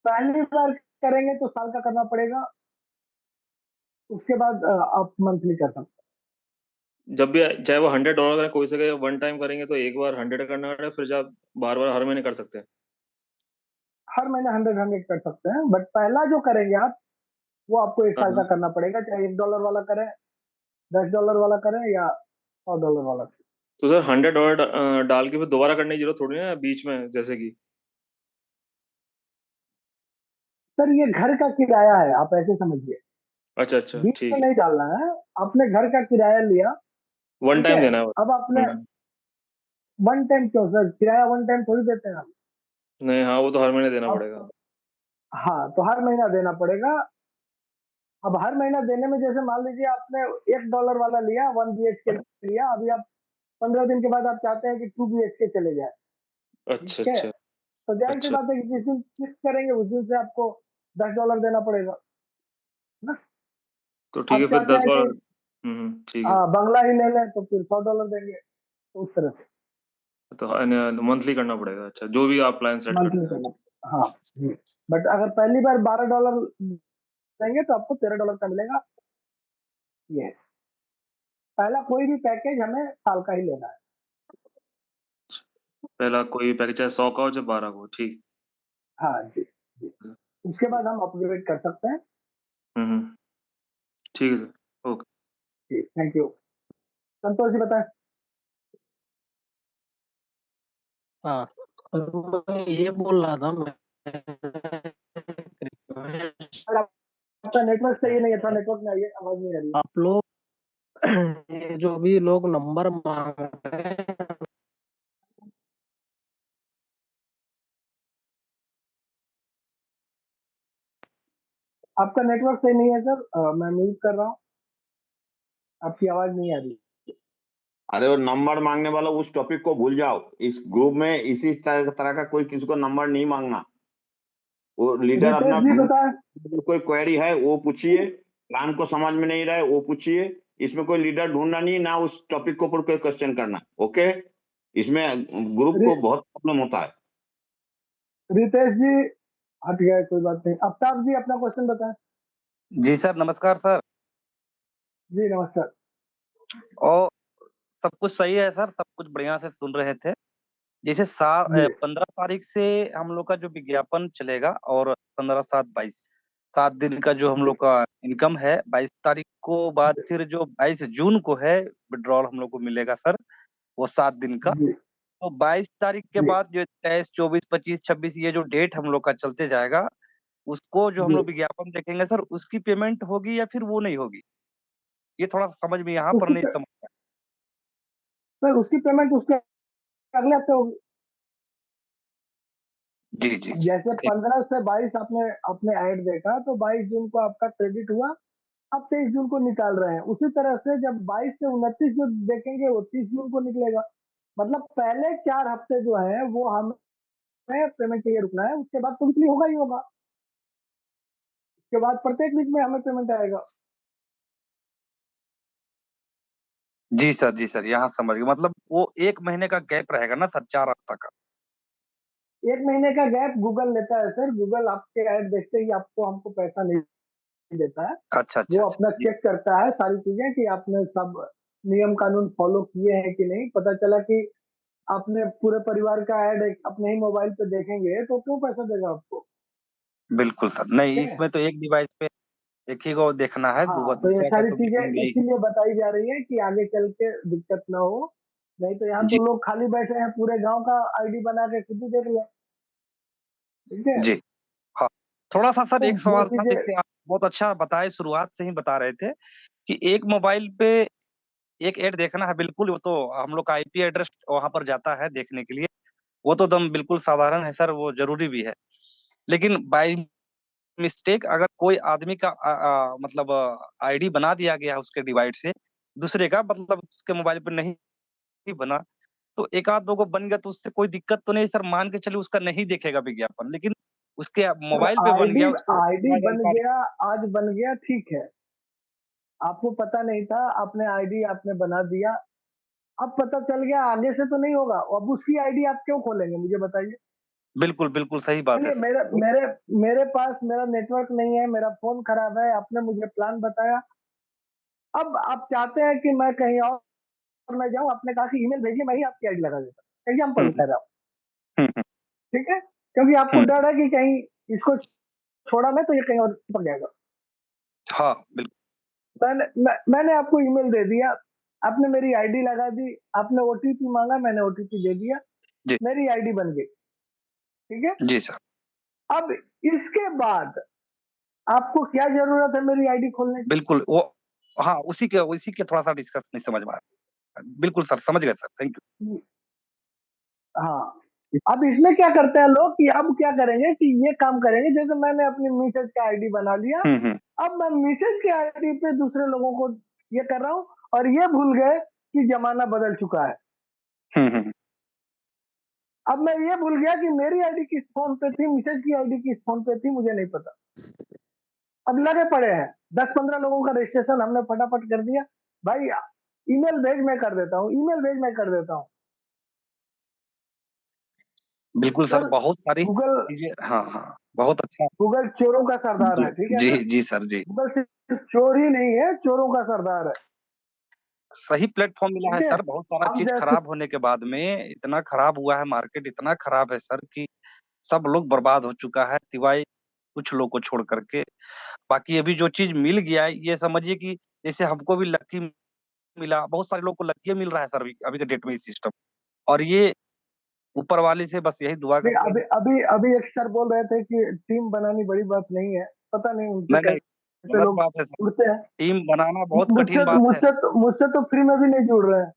A: पहली बार करेंगे तो साल का करना पड़ेगा, उसके बाद आप मंथली कर सकते
H: जब भी चाहे वो $100 का कोई से वन टाइम करेंगे तो एक बार 100 करना है, फिर जब बार बार हर महीने कर सकते हैं?
A: हैं। हर महीने 100 कर सकते हैं, बट पहला जो करेंगे आप, वो आपको एक
H: हाँ
A: साल का
H: हाँ।
A: करना पड़ेगा, चाहे $1 वाला करें, $10 वाला करें या $100 वाला करें।
H: तो सर $100 डाल के फिर दोबारा करने की जरूरत थोड़ी ना है बीच में, जैसे कि
A: सर ये घर का किराया है, आप ऐसे समझिए,
H: अच्छा अच्छा
A: बीच
H: ठीक
A: में
H: है,
A: नहीं डालना है। आपने घर का किराया लिया,
H: वन
A: ठीक
H: टाइम
A: है,
H: देना है बस।
A: अब आपने
H: हम्म।
A: वन टाइम, क्यों सर, किराया वन टाइम थोड़ी देते हैं हम।
H: नहीं, हाँ वो तो हर महीने देना
A: अब
H: पड़ेगा।
A: हाँ, तो हर महीना देना पड़ेगा। अब हर महीना देने में, जैसे मान लीजिए आपने $1 वाला लिया, 1 BHK लिया, अभी आप 15 दिन के बाद आप चाहते हैं कि 2 BHK चले जाए,
H: अच्छा
A: ठीक है,
H: अच्छा
A: तो जाहिर सी
H: अच्छा।
A: बात है कि जिस दिन फिक्स करेंगे उस दिन से आपको $10 देना पड़ेगा ना।
H: तो ठीक
A: आप
H: है, फिर
A: चाहते
H: दस
A: हैं कि
H: और ठीक है।
A: हाँ, बंगला ही ले लें तो फिर $100 देंगे, तो उस तरह से
H: तो मंथली करना पड़ेगा। अच्छा, जो भी आप प्लान सेट
A: मंथली
H: करते हैं।
A: करना। हाँ जी। बट अगर पहली बार $12 देंगे तो आपको $13 का मिलेगा। ये पहला कोई भी पैकेज हमें साल का ही लेना है।
H: पहला कोई पैकेज चाहे 100 का हो चाहे 12 का हो, ठीक।
A: हाँ जी जी। उसके बाद हम अपग्रेड कर सकते हैं।
H: ठीक है सर, ओके।
A: जी, थैंक यू। संतोष जी बताएं।
C: हाँ, तो मैं ये बोल रहा था, मैं
A: सर, आपका नेटवर्क सही नहीं है, थोड़ा नेटवर्क में आइए, आवाज नहीं आ रही है।
C: आप लोग ये जो भी लोग नंबर मांग रहे हैं,
A: आपका नेटवर्क सही नहीं है सर, मैं म्यूट कर रहा हूँ, आपकी आवाज नहीं आ रही।
I: अरे वो नंबर मांगने वाला उस टॉपिक को भूल जाओ। इस ग्रुप में इसी तरह का कोई किसी को नंबर नहीं मांगना। वो लीडर
A: रितेश
I: अपना
A: जी बताएं।
I: कोई क्वेरी है वो पूछिए, प्लान को समझ में नहीं रहा है वो पूछिए। इसमें कोई लीडर ढूंढना नहीं, ना उस टॉपिक के ऊपर कोई क्वेश्चन करना। ओके, इसमें ग्रुप को
A: रि-
I: बहुत प्रॉब्लम होता है।
A: रितेश जी हट गए, कोई बात नहीं। आफ्ताब जी अपना क्वेश्चन बताएं।
K: जी सर, नमस्कार सर।
A: जी नमस्कार।
K: और सब कुछ सही है सर, सब कुछ बढ़िया से सुन रहे थे। जैसे
A: जी
K: 15 तारीख से हम लोग का जो विज्ञापन चलेगा, और 15/7/22 7 दिन का जो हम लोग का इनकम है, 22 तारीख को बाद फिर जो 22 जून को है विड्रॉल हम लोग को मिलेगा सर, वो 7 दिन का।
A: जी
K: तो 22 तारीख के
A: जी
K: बाद जो 23, 24, 25, 26 ये जो डेट हम लोग का चलते जाएगा, उसको जो हम
A: जी
K: लोग विज्ञापन देखेंगे सर, उसकी पेमेंट होगी या फिर वो नहीं होगी? ये थोड़ा समझ में यहाँ पर
A: उसकी
K: नहीं समझ।
A: सर उसकी पेमेंट उसके अगले हफ्ते होगी।
K: जी जी जी।
A: जैसे 15 से 22 आपने अपने ऐड देखा, तो 22 जून को आपका क्रेडिट हुआ, अब 23 जून को निकाल रहे हैं। उसी तरह से जब 22 से 29 जो देखेंगे वो 30 जून को निकलेगा। मतलब पहले 4 हफ्ते जो है वो हमें पेमेंट चाहिए रुकना है, उसके बाद तो वीकली होगा ही होगा। उसके बाद प्रत्येक वीक में हमें पेमेंट आएगा।
K: जी सर, यहाँ समझ गए। मतलब वो 1 महीने का गैप रहेगा ना सर, 4 हफ्ता का?
A: 1 महीने का गैप गूगल लेता है सर। गूगल आपके ऐड देखते ही आपको हमको पैसा नहीं देता है।
K: अच्छा अच्छा
A: वो
K: अच्छा
A: अपना
K: जी।
A: चेक करता है सारी चीजें कि आपने सब नियम कानून फॉलो किए हैं कि नहीं। पता चला कि आपने पूरे परिवार का ऐड अपने ही मोबाइल पे देखेंगे तो क्यों पैसा देगा आपको।
K: बिल्कुल सर, नहीं
A: ठीक है।
K: इसमें तो एक डिवाइस पे एक ही को देखना है,
A: हाँ, तो ये
K: दूसरा का
A: सारी
K: तो
A: चीजें
K: देखेंगे ही।
A: इसीलिए बताई जा रही है कि आगे चल के दिक्कत ना हो। नहीं तो यहाँ
K: जी
A: तो लोग खाली बैठे हैं, पूरे गांव का आईडी बना के खुद ही देख ले। ठीक है।
K: जी। हाँ, थोड़ा सा सर
A: तो
K: एक
A: वो
K: सवाल था,
A: चीजें।
K: जैसे आप बहुत अच्छा बताए, शुरुआत से ही बता रहे थे कि एक मोबाइल पे एक ऐड देखना है, बिल्कुल वो तो हम लोग का आईपी एड्रेस वहां पर जाता है देखने के लिए, वो तो दम बिल्कुल साधारण है सर, वो जरूरी भी है। लेकिन बाई मिस्टेक अगर कोई आदमी का मतलब आईडी बना दिया गया है उसके डिवाइस से, दूसरे का मतलब उसके मोबाइल पर नहीं बना, तो एक आध दो को बन गया तो उससे कोई दिक्कत तो नहीं सर? मान के चलिए उसका नहीं देखेगा विज्ञापन, लेकिन उसके
A: सर
K: मोबाइल पे बन
A: आईडी
K: गया, उसको
A: आईडी
K: पूरा
A: बन
K: जानकारी।
A: गया, आज बन गया, ठीक है। आपको पता नहीं था, आपने आईडी आपने बना दिया, अब पता चल गया, आगे से तो नहीं होगा। अब उसकी आईडी आप क्यों खोलेंगे, मुझे बताइए।
K: बिल्कुल बिल्कुल सही बात है
A: चलिए,
K: सर।
A: मेरे मेरे मेरे पास मेरा नेटवर्क नहीं है, मेरा फोन खराब है, आपने मुझे प्लान बताया। अब आप चाहते हैं कि मैं कहीं और मैं जाऊं, आपने कहा कि ईमेल भेजिए, मैं ही आपकी आईडी लगा देता। एग्जाम्पल
K: हम्म
A: बता रहा हूँ।
K: हम्म
A: ठीक है। क्योंकि आपको
K: हम्म,
A: डर है कि कहीं इसको छोड़ा मैं तो ये कहीं और चिपक जाएगा।
K: हाँ बिल्कुल।
A: मैंने आपको ईमेल दे दिया, आपने मेरी आईडी लगा दी, आपने ओटीपी मांगा, मैंने ओटीपी दे दिया,
K: जी
A: मेरी आईडी बन गई। ठीक है।
K: जी सर।
A: अब इसके बाद आपको क्या जरूरत है मेरी आईडी खोलने की।
K: बिल्कुल वो, हाँ उसी के थोड़ा सा डिस्कस नहीं समझ में आया। बिल्कुल सर, समझ गए सर, थैंक
A: हाँ।
K: यू।
A: अब इसमें क्या करते हैं लोग कि अब क्या करेंगे कि ये काम करेंगे, जैसे मैंने अपनी मिसेज का आईडी बना लिया,
K: हम्म।
A: अब मैं मिसेज की आईडी पे दूसरे लोगों को ये कर रहा हूँ, और ये भूल गए कि जमाना बदल चुका है।
K: हम्म।
A: अब मैं ये भूल गया कि मेरी आईडी किस फोन पे थी, मिसेज की आईडी किस फोन पे थी, मुझे नहीं पता। अब लगे पड़े हैं, 10-15 लोगों का रजिस्ट्रेशन हमने फटाफट कर दिया, भाई ईमेल भेज, मैं कर देता हूँ, ईमेल भेज, मैं कर देता हूँ।
K: बिल्कुल सर,
A: सर
K: बहुत सारी
A: गूगल
K: चीजें, हाँ हाँ, बहुत अच्छा।
A: गूगल चोरों का सरदार
K: जी
A: है, ठीक है
K: जी
A: ना?
K: जी सर जी,
A: गूगल सिर्फ चोर ही नहीं है, चोरों का सरदार है,
K: सही प्लेटफॉर्म मिला है
A: ठीक है?
K: सर। बहुत सारा
A: हम
K: चीज
A: जैसे
K: खराब होने के बाद में इतना खराब हुआ है, मार्केट इतना खराब है सर कि सब लोग बर्बाद हो चुका है, सिवाय कुछ लोग को छोड़ करके। बाकी अभी जो चीज मिल गया है, ये समझिए कि जैसे हमको भी लक्की मिला, बहुत सारे लोग को लक्की मिल रहा है सर, अभी अभी के डेट में इस सिस्टम। और ये ऊपर वाले से बस यही दुआ
A: नहीं,
K: करते
A: अभी
K: हैं।
A: अभी अभी एक सर बोल रहे थे कि टीम बनानी बड़ी बात नहीं है, पता नहीं उनसे
K: नहीं नहीं,
A: कैसे
K: गलत
A: लोग
K: बात है सर,
A: जुड़ते हैं।
K: टीम बनाना बहुत कठिन
A: मुझसे तो
K: बात है।
A: मुझसे तो फ्री में भी नहीं जुड़ रहे हैं।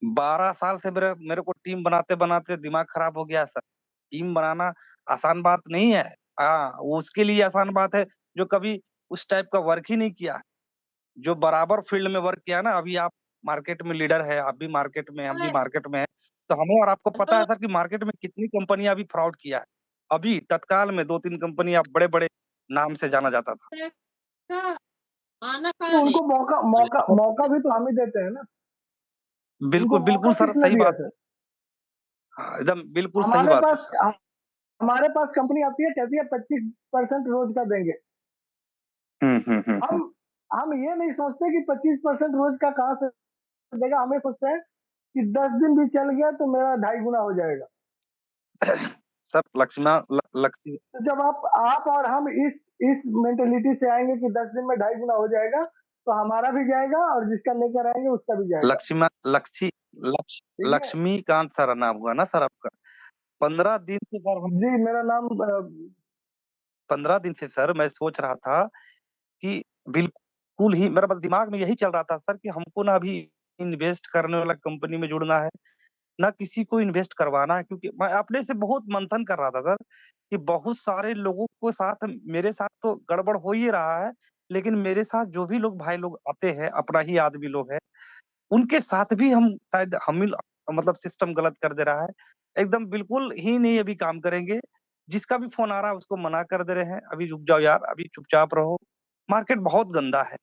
K: 12 साल से मेरे मेरे को टीम बनाते बनाते दिमाग खराब हो गया सर। टीम बनाना आसान बात नहीं है। हाँ, वो उसके लिए आसान बात है जो कभी उस टाइप का वर्क ही नहीं किया, जो बराबर फील्ड में वर्क किया ना। अभी आप मार्केट में लीडर है, आप भी मार्केट में, हम भी मार्केट में है, तो हमें और आपको पता है सर कि मार्केट में कितनी कंपनियां अभी फ्रॉड किया है। अभी तत्काल में 2-3 कंपनी आप बड़े बड़े नाम से जाना जाता था।
A: तो उनको मौका मौका
K: सर
A: मौका भी तो हम ही देते हैं ना। उनको
K: बिल्कुल बिल्कुल
A: मौका
K: सर,
A: किसने
K: सही
A: दिया
K: बात है।
A: सर?
K: हाँ, एकदम बिल्कुल सही
A: हमारे
K: बात है
A: पास
K: सर।
A: हमारे पास कंपनी आती है, कहती है 25% रोज का देंगे। हम
K: हम्म।
A: हम ये नहीं सोचते कि 25% रोज का कहाँ से देगा, हमें सोचते हैं कि 10 दिन भी चल गया तो मेरा 2.5 गुना हो जाएगा।
K: सर लक्ष्मी,
A: तो जब आप और हम इस मेंटेलिटी से आएंगे कि 10 दिन में 2.5 गुना हो जाएगा, तो हमारा भी जाएगा और जिसका लेकर आएंगे उसका भी जाएगा,
K: लक्ष्मी लक्ष्मी
A: ठीक है?
K: लक्ष्मीकांत सर नाम हुआ ना सर आपका? 15 दिन से सर हम
A: जी, मेरा नाम
K: 15 दिन से सर मैं सोच रहा था कि बिल्कुल ही मेरा बस दिमाग में यही चल रहा था सर कि हमको ना अभी इन्वेस्ट करने वाला कंपनी में जुड़ना है, ना किसी को इन्वेस्ट करवाना है। क्योंकि मैं अपने से बहुत मंथन कर रहा था सर कि बहुत सारे लोगों को साथ, मेरे साथ तो गड़बड़ हो ही रहा है, लेकिन मेरे साथ जो भी लोग भाई लोग आते हैं, अपना ही आदमी लोग हैं, उनके साथ भी हम शायद हम ही मतलब सिस्टम गलत कर दे रहा है। एकदम बिल्कुल ही नहीं अभी काम करेंगे। जिसका भी फोन आ रहा है उसको मना कर दे रहे हैं, अभी रुक जाओ यार, अभी चुपचाप रहो। मार्केट बहुत गंदा है।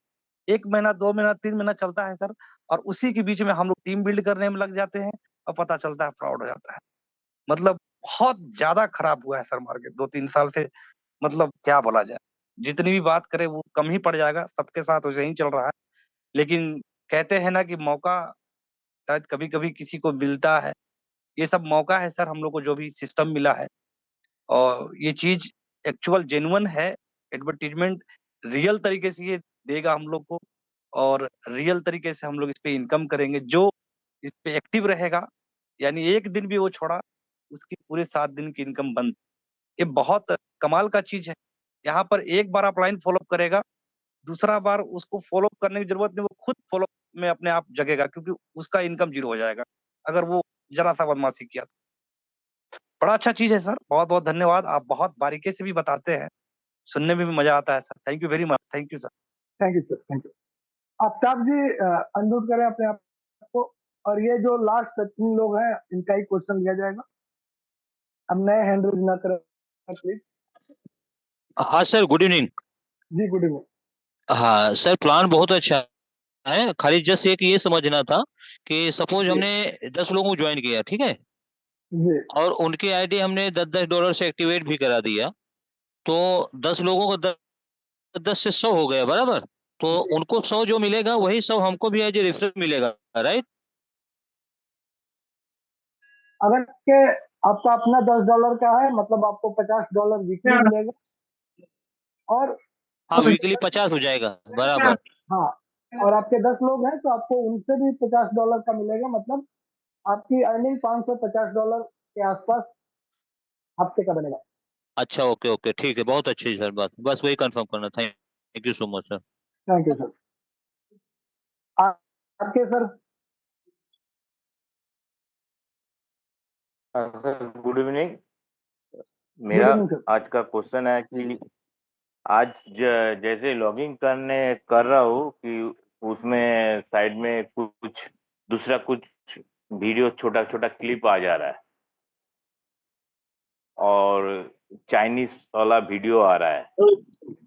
K: 1 महीना, 2 महीना, 3 महीना चलता है सर, और उसी के बीच में हम लोग टीम बिल्ड करने में लग जाते हैं और पता चलता है फ्रॉड हो जाता है। मतलब बहुत ज़्यादा खराब हुआ है सर मार्केट 2-3 साल से। मतलब क्या बोला जाए? जितनी भी बात करें वो कम ही पड़ जाएगा, सबके साथ वैसे ही चल रहा है। लेकिन कहते हैं ना कि मौका शायद कभी-कभी किसी को मिलता है। ये सब मौका है सर हम लोग को जो भी सिस्टम मिला है, और ये चीज़ एक्चुअल जेन्युइन है। एडवर्टाइज़मेंट रियल तरीके से ये देगा हम लोग को, और रियल तरीके से हम लोग इस पे इनकम करेंगे। जो इस पे एक्टिव रहेगा, यानी 1 दिन भी वो छोड़ा, उसकी पूरे 7 दिन की इनकम बंद। ये बहुत कमाल का चीज़ है। यहाँ पर एक बार आप लाइन फ़ॉलो करेगा, दूसरा बार उसको फ़ॉलो करने की ज़रूरत नहीं, वो खुद फ़ॉलो में अपने आप जगेगा, क्योंकि उसका इनकम ज़ीरो हो जाएगा, अगर वो ज़रा-सा बदमाशी किया तो। बड़ा अच्छा चीज़ है सर, बहुत-बहुत धन्यवाद। आप बहुत बारीकी से भी बताते हैं, सुनने में भी मज़ा आता है sir. Thank you very much. Thank you sir.
A: Thank you sir, thank you. Aftab ji unmute करें अपने आप को, और ये जो लास्ट 3 लोग हैं इनका ही क्वेश्चन लिया जाएगा। अब नए हैंड रेज ना करें प्लीज।
L: हाँ सर, गुड इवनिंग।
A: जी, गुड इवनिंग।
L: हाँ सर, प्लान बहुत अच्छा है, खाली जस्ट एक ये समझना था कि सपोज
A: जी
L: हमने 10 लोगों को ज्वाइन किया, ठीक है,
A: जी
L: और उनकी आईडी हमने $10 से एक्टिवेट भी करा दिया, तो 10 लोगों को 10 से 100 हो गया, बराबर? तो
A: जी।
L: उनको 100 जो मिलेगा वही 100 हमको भी एज ए रेफरल मिलेगा, राइट?
A: अगर के आपका अपना $10 का है, मतलब आपको $50 वीकली मिलेगा, और
L: हाँ, वीकली 50 हो जाएगा, बराबर।
A: हाँ, और आपके 10 लोग हैं तो आपको उनसे भी $50 का मिलेगा, मतलब आपकी अर्निंग $550 के आसपास हफ्ते का बनेगा।
L: अच्छा, ओके ओके, ठीक है, बहुत अच्छी सर बात, बस वही कंफर्म करना था। Thank you so much sir.
A: Thank you sir. आपके sir.
M: Sir good evening.
A: Good
M: मेरा
A: इवनिंग सर।
M: आज का क्वेश्चन है कि आज जैसे लॉगिंग कर रहा हूँ कि उसमें साइड में कुछ दूसरा कुछ वीडियो छोटा छोटा क्लिप आ जा रहा है और चाइनीस वाला वीडियो आ रहा है।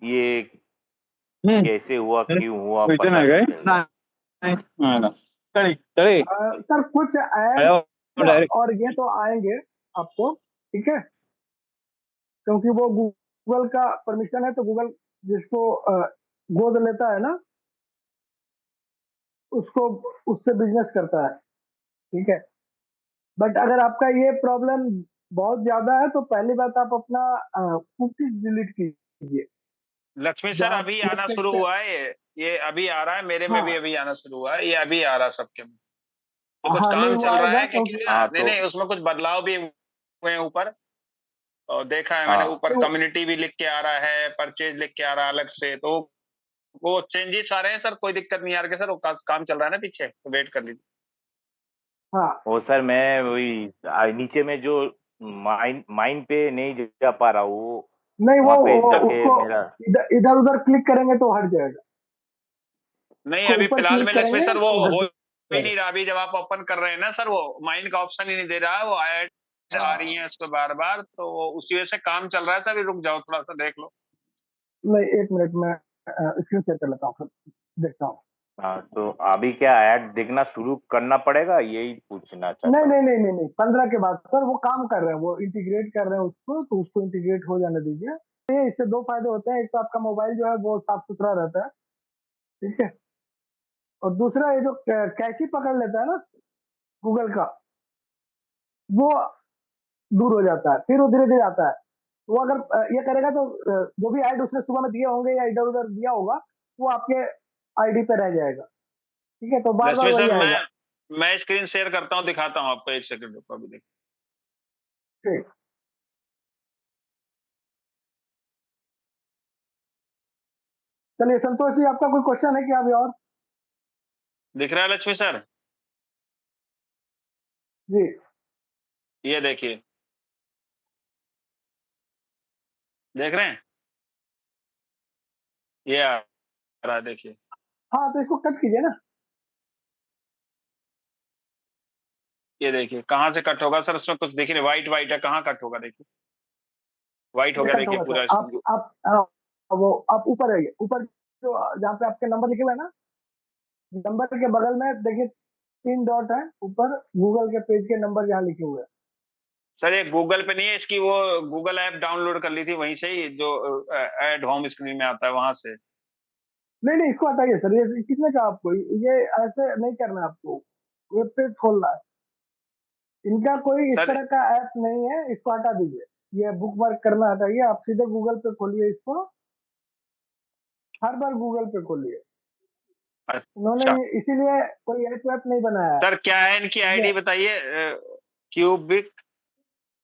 M: ये कैसे हुआ
G: सर
M: क्यों हुआ
G: क्वेश्चन
M: पता
G: आ गए
M: चलेगा।
G: चलिए
A: सर कुछ ऐड
G: आया डायरेक्ट
A: और ये तो आएंगे आपको, ठीक है, क्योंकि वो गूगल का परमिशन है, तो गूगल जिसको गोद लेता है ना, उसको उससे बिजनेस करता है, ठीक है। बट अगर आपका ये प्रॉब्लम बहुत ज्यादा है तो पहली बात आप अपना कुकीज डिलीट कीजिए।
N: लक्ष्मी
A: जो
N: सर
A: आप
N: अभी
A: ये
N: आना
A: चेक
N: शुरू
A: कर,
N: हुआ है, ये अभी आ रहा है, मेरे में
A: हाँ
N: भी अभी आना शुरू हुआ है, ये अभी आ रहा है सबके में। तो कुछ
A: हाँ, नहीं
N: काम
A: वो
N: चल रहा
A: आएगा
N: है क्योंकि
A: क्योंकि
N: ना,
M: हाँ
N: नहीं
M: तो
N: नहीं उसमें कुछ बदलाव भी हुए हैं ऊपर, और देखा है मैंने
M: हाँ
N: ऊपर
A: तो
N: कम्युनिटी भी लिख के आ रहा है, परचेज लिख के आ रहा है अलग से, तो वो चेंजेस आ रहे हैं सर, कोई दिक्कत नहीं आ रही है सर, वो काम चल रहा है ना पीछे, तो वेट कर लीजिए।
A: हाँ
M: वो सर मैं वही नीचे में जो माइन माइन पे नहीं जा पा रहा वो
A: नहीं,
M: वहां पे
A: वो
M: जाके
A: उसको
M: मेरा
A: इधर उधर क्लिक करेंगे तो हट जाएगा।
N: नहीं
A: उसको
N: अभी
A: ऊपर
N: फिलहाल में
A: क्लिक
N: लक्ष्मी
A: करेंगे
N: सर वो
A: तो हट
N: हो ही
A: जाएगा।
N: नहीं रहा, अभी जब आप ओपन कर रहे हैं ना सर, वो माइन का ऑप्शन ही नहीं दे रहा है, वो ऐड आ रही है उस पर बार बार, तो वो उसी वजह से काम चल रहा है सर, अभी रुक जाओ थोड़ा सा देख लो।
A: नहीं, एक मिनट में स्क्रीन शेयर कर लेता हूँ, फिर देखता हूँ।
M: हाँ तो अभी क्या ऐड देखना शुरू करना पड़ेगा यही पूछना
A: नहीं
M: चाहता हूँ।
A: नहीं नहीं नहीं नहीं, 15 के बाद सर वो काम कर रहे हैं, वो इंटीग्रेट कर रहे हैं उसको, तो उसको इंटीग्रेट हो जाने दीजिए। ये इससे दो फायदे होते हैं, एक तो आपका मोबाइल जो है वो साफ सुथरा रहता है, ठीक है, और दूसरा ये जो कैची पकड़ लेता है ना गूगल का, वो दूर हो जाता है, फिर वो धीरे धीरे आता है। वो अगर ये करेगा तो जो भी ऐड उसने सुबह में दिए होंगे या इधर उधर दिया होगा, वो आपके आईडी पे रह जाएगा, ठीक है, तो बार बार
N: लक्ष्मी
A: वही
N: सर
A: आएगा।
N: मैं स्क्रीन शेयर करता हूँ, दिखाता हूँ आपको, एक सेकंड रुको अभी देख।
A: ठीक, चलिए संतोष जी, आपका कोई क्वेश्चन है क्या अभी और?
N: दिख रहा है लक्ष्मी सर?
A: जी
N: ये देखिए, देख रहे हैं, ये आ रहा है, देखिए।
A: हाँ, तो इसको कट कीजिए ना।
N: ये देखिए कहाँ से कट होगा सर, उसमें कुछ दिख नहीं, व्हाइट व्हाइट है, कहाँ कट होगा, देखिए व्हाइट हो
A: ये
N: गया,
A: कट
N: देखिए
A: होगा
N: पूरा
A: सर,
N: स्क्रीन।
A: वो आप ऊपर आइए, ऊपर जो जहाँ पे आपके नंबर लिखे हुए हैं ना, नंबर के बगल में देखिए 3 डॉट है ऊपर, गूगल के पेज के नंबर जहाँ लिखे हुए हैं।
N: सर ये गूगल पे नहीं है, इसकी वो गूगल ऐप डाउनलोड कर ली थी वहीं से ही, जो ऐड होम स्क्रीन में आता है वहां से।
A: नहीं नहीं, इसको हटाइए सर, ये किसने कहा आपको, ये ऐसे नहीं करना है आपको, वेब पेज खोलना है, इनका कोई इस
N: सर
A: तरह का ऐप नहीं है, इसको हटा दीजिए। ये बुक मार्क करना हटाइए, आप सीधे गूगल पे खोलिए इसको, हर बार गूगल पे खोलिए। इन्होंने
N: अच्छा
A: इसीलिए कोई ऐप वैप नहीं बनाया है।
N: सर, क्या है इनकी
A: ये
N: आईडी बताइए? Cubic,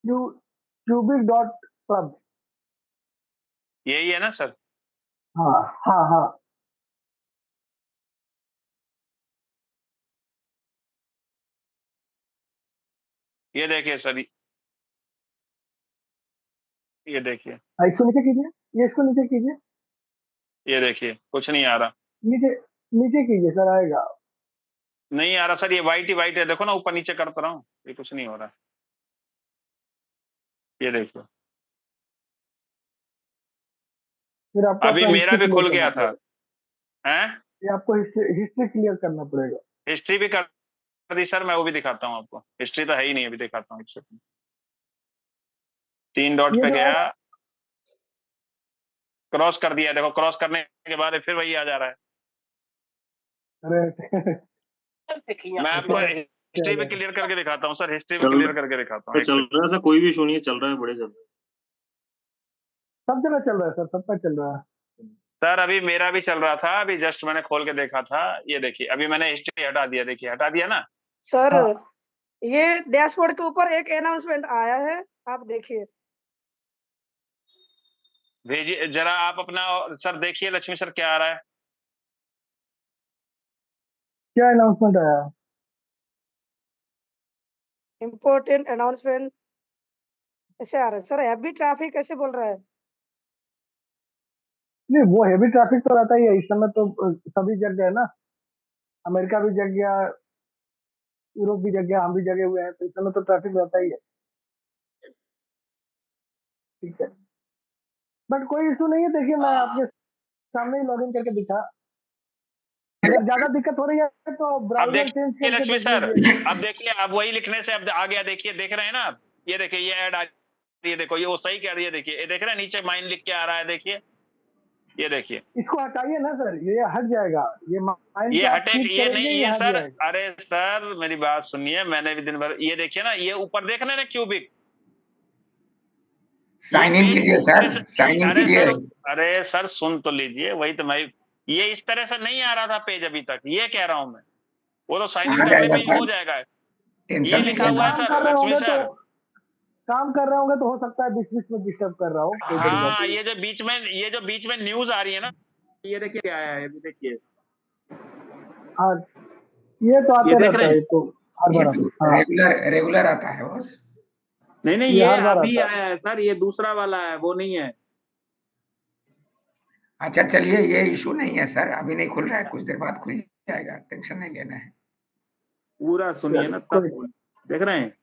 A: cubic dot club.
N: यही है ना सर?
A: हाँ हाँ हाँ,
N: ये देखिए सर, ये देखिए,
A: इसको नीचे कीजिए, ये इसको नीचे कीजिए,
N: ये देखिए कुछ नहीं आ रहा,
A: नीचे नीचे कीजिए सर, आएगा।
N: नहीं आ रहा सर, ये वाइट ही वाइट है, देखो ना ऊपर नीचे करता रहा हूँ, ये कुछ नहीं हो रहा, ये देखो।
A: फिर आपको
N: अभी
A: अपना
N: मेरा
A: हिस्ट्री
N: भी
A: क्लियर
N: खुल
A: करना
N: गया था,
A: पड़ेगा,
N: हैं?
A: ये आपको हिस्ट्री क्लियर करना पड़ेगा।
N: हिस्ट्री भी कर दी सर, मैं वो भी दिखाता हूँ आपको, हिस्ट्री तो है ही नहीं, अभी दिखाता हूँ, 1 सेकंड। 3 डॉट
A: ये
N: पे
A: जो
N: गया,
A: ऐप,
N: क्रॉस कर दिया, देखो क्रॉस करने के बाद फिर वही आ जा रहा है।
A: अरे
N: मैं आपको
A: क्या
N: हिस्ट्री भी क्लियर करके दिखाता हूँ सर, हिस्ट्री भी
H: चल
N: क्लियर करके दिखाता हूँ, एक
H: चल
N: सेकंड।
H: रहा है सर, कोई भी इशू नहीं है, चल रहा है, बड़े चल रहा
A: सब जगह चल रहा है सर, सबका चल रहा है।
N: सर अभी मेरा भी चल रहा था, अभी जस्ट मैंने खोल के देखा था, ये देखिए अभी मैंने हिस्ट्री हटा दिया, देखिए हटा दिया ना।
O: सर
A: हाँ
O: ये डैशबोर्ड के ऊपर एक अनाउंसमेंट आया है, आप देखिए।
N: भेजिए जरा आप अपना, सर देखिए लक्ष्मी सर क्या आ रहा है।
A: क्या अनाउंसमेंट आया?
O: इम्पोर्टेंट अनाउंसमेंट ऐसे आ रहा है सर, हैवी ट्रैफिक ऐसे बोल रहा है।
A: नहीं, वो हैवी ट्रैफिक तो रहता ही है इस समय, तो सभी जग गए ना, अमेरिका भी जग गया, यूरोप भी जग गया, हम भी जगे हुए हैं, तो इस समय तो ट्रैफिक रहता ही है, ठीक है। बट कोई इशू नहीं है, देखिए मैं आपके सामने ही लॉगिन करके दिखा। अगर ज्यादा दिक्कत हो रही है तो
N: अब
A: ब्राउजर चेंज
N: देखिए
A: करके
N: लक्ष्मी
A: देख
N: सर,
A: लीजिए।
N: अब देखिए, अब वही लिखने से अब आ गया, देखिए देख रहे हैं ना आप, ये देखिए ये ऐड आ रही है, देखो ये वो सही कह रही है, देखिए ये देख रहे हैं नीचे माइन लिख के आ रहा है, देखिए ये देखिए,
A: इसको हटाइए ना सर, ये हट जाएगा, ये माइन
N: ये
A: पे आप
N: हटे,
A: क्लिक
N: ये
A: करेंगे
N: नहीं
A: ये
N: ये
A: हट
N: सर,
A: जाएगा।
N: अरे सर मेरी बात सुनिए, मैंने भी दिन भर ये देखिए ना, ये ऊपर देख रहे हैं ना क्यूबिक,
B: साइन इन कीजिए सर, साइन इन
N: अरे
B: कीजिए।
N: सर, अरे सर सुन तो लीजिए, वही तो मैं, ये इस तरह से नहीं आ रहा था पेज अभी तक, ये कह रहा हूं मैं, वो तो साइन इन
B: आ
N: करने
B: जाएगा
N: में ही हो
B: सर,
N: जाएगा। ये
B: टेंशन नहीं
N: लिखा हुआ है
B: लेना।
A: काम
N: सर
A: कर रहे
N: लक्ष्मी
A: होंगे
N: सर,
A: तो काम कर रहे होंगे तो हो सकता है बीच बीच में डिस्टर्ब कर रहा हो कोई बड़ी बात
N: हाँ
A: नहीं।
N: ये जो बीच में न्यूज आ रही है ना, ये देखिए क्या आया है अभी, देखिए
A: हाँ ये तो
N: ये
A: आते
N: देख
A: रहता
N: रहे
A: है,
N: हैं,
A: ये तो हर
B: ये
A: बार
B: तो
A: हाँ
B: रेगुलर रेगुलर आता है बस।
N: नहीं
A: ये
N: ये
A: हर बार
N: अभी
A: आता है।
N: आया है सर, ये दूसरा वाला है, वो नहीं है।
B: अच्छा चलिए, ये इशू नहीं है सर, अभी नहीं खुल रहा है, कुछ देर बाद खुल जाएगा, टेंशन नहीं लेना है।
N: पूरा सुनिए ना
A: कोई
N: तब, देख रहे हैं।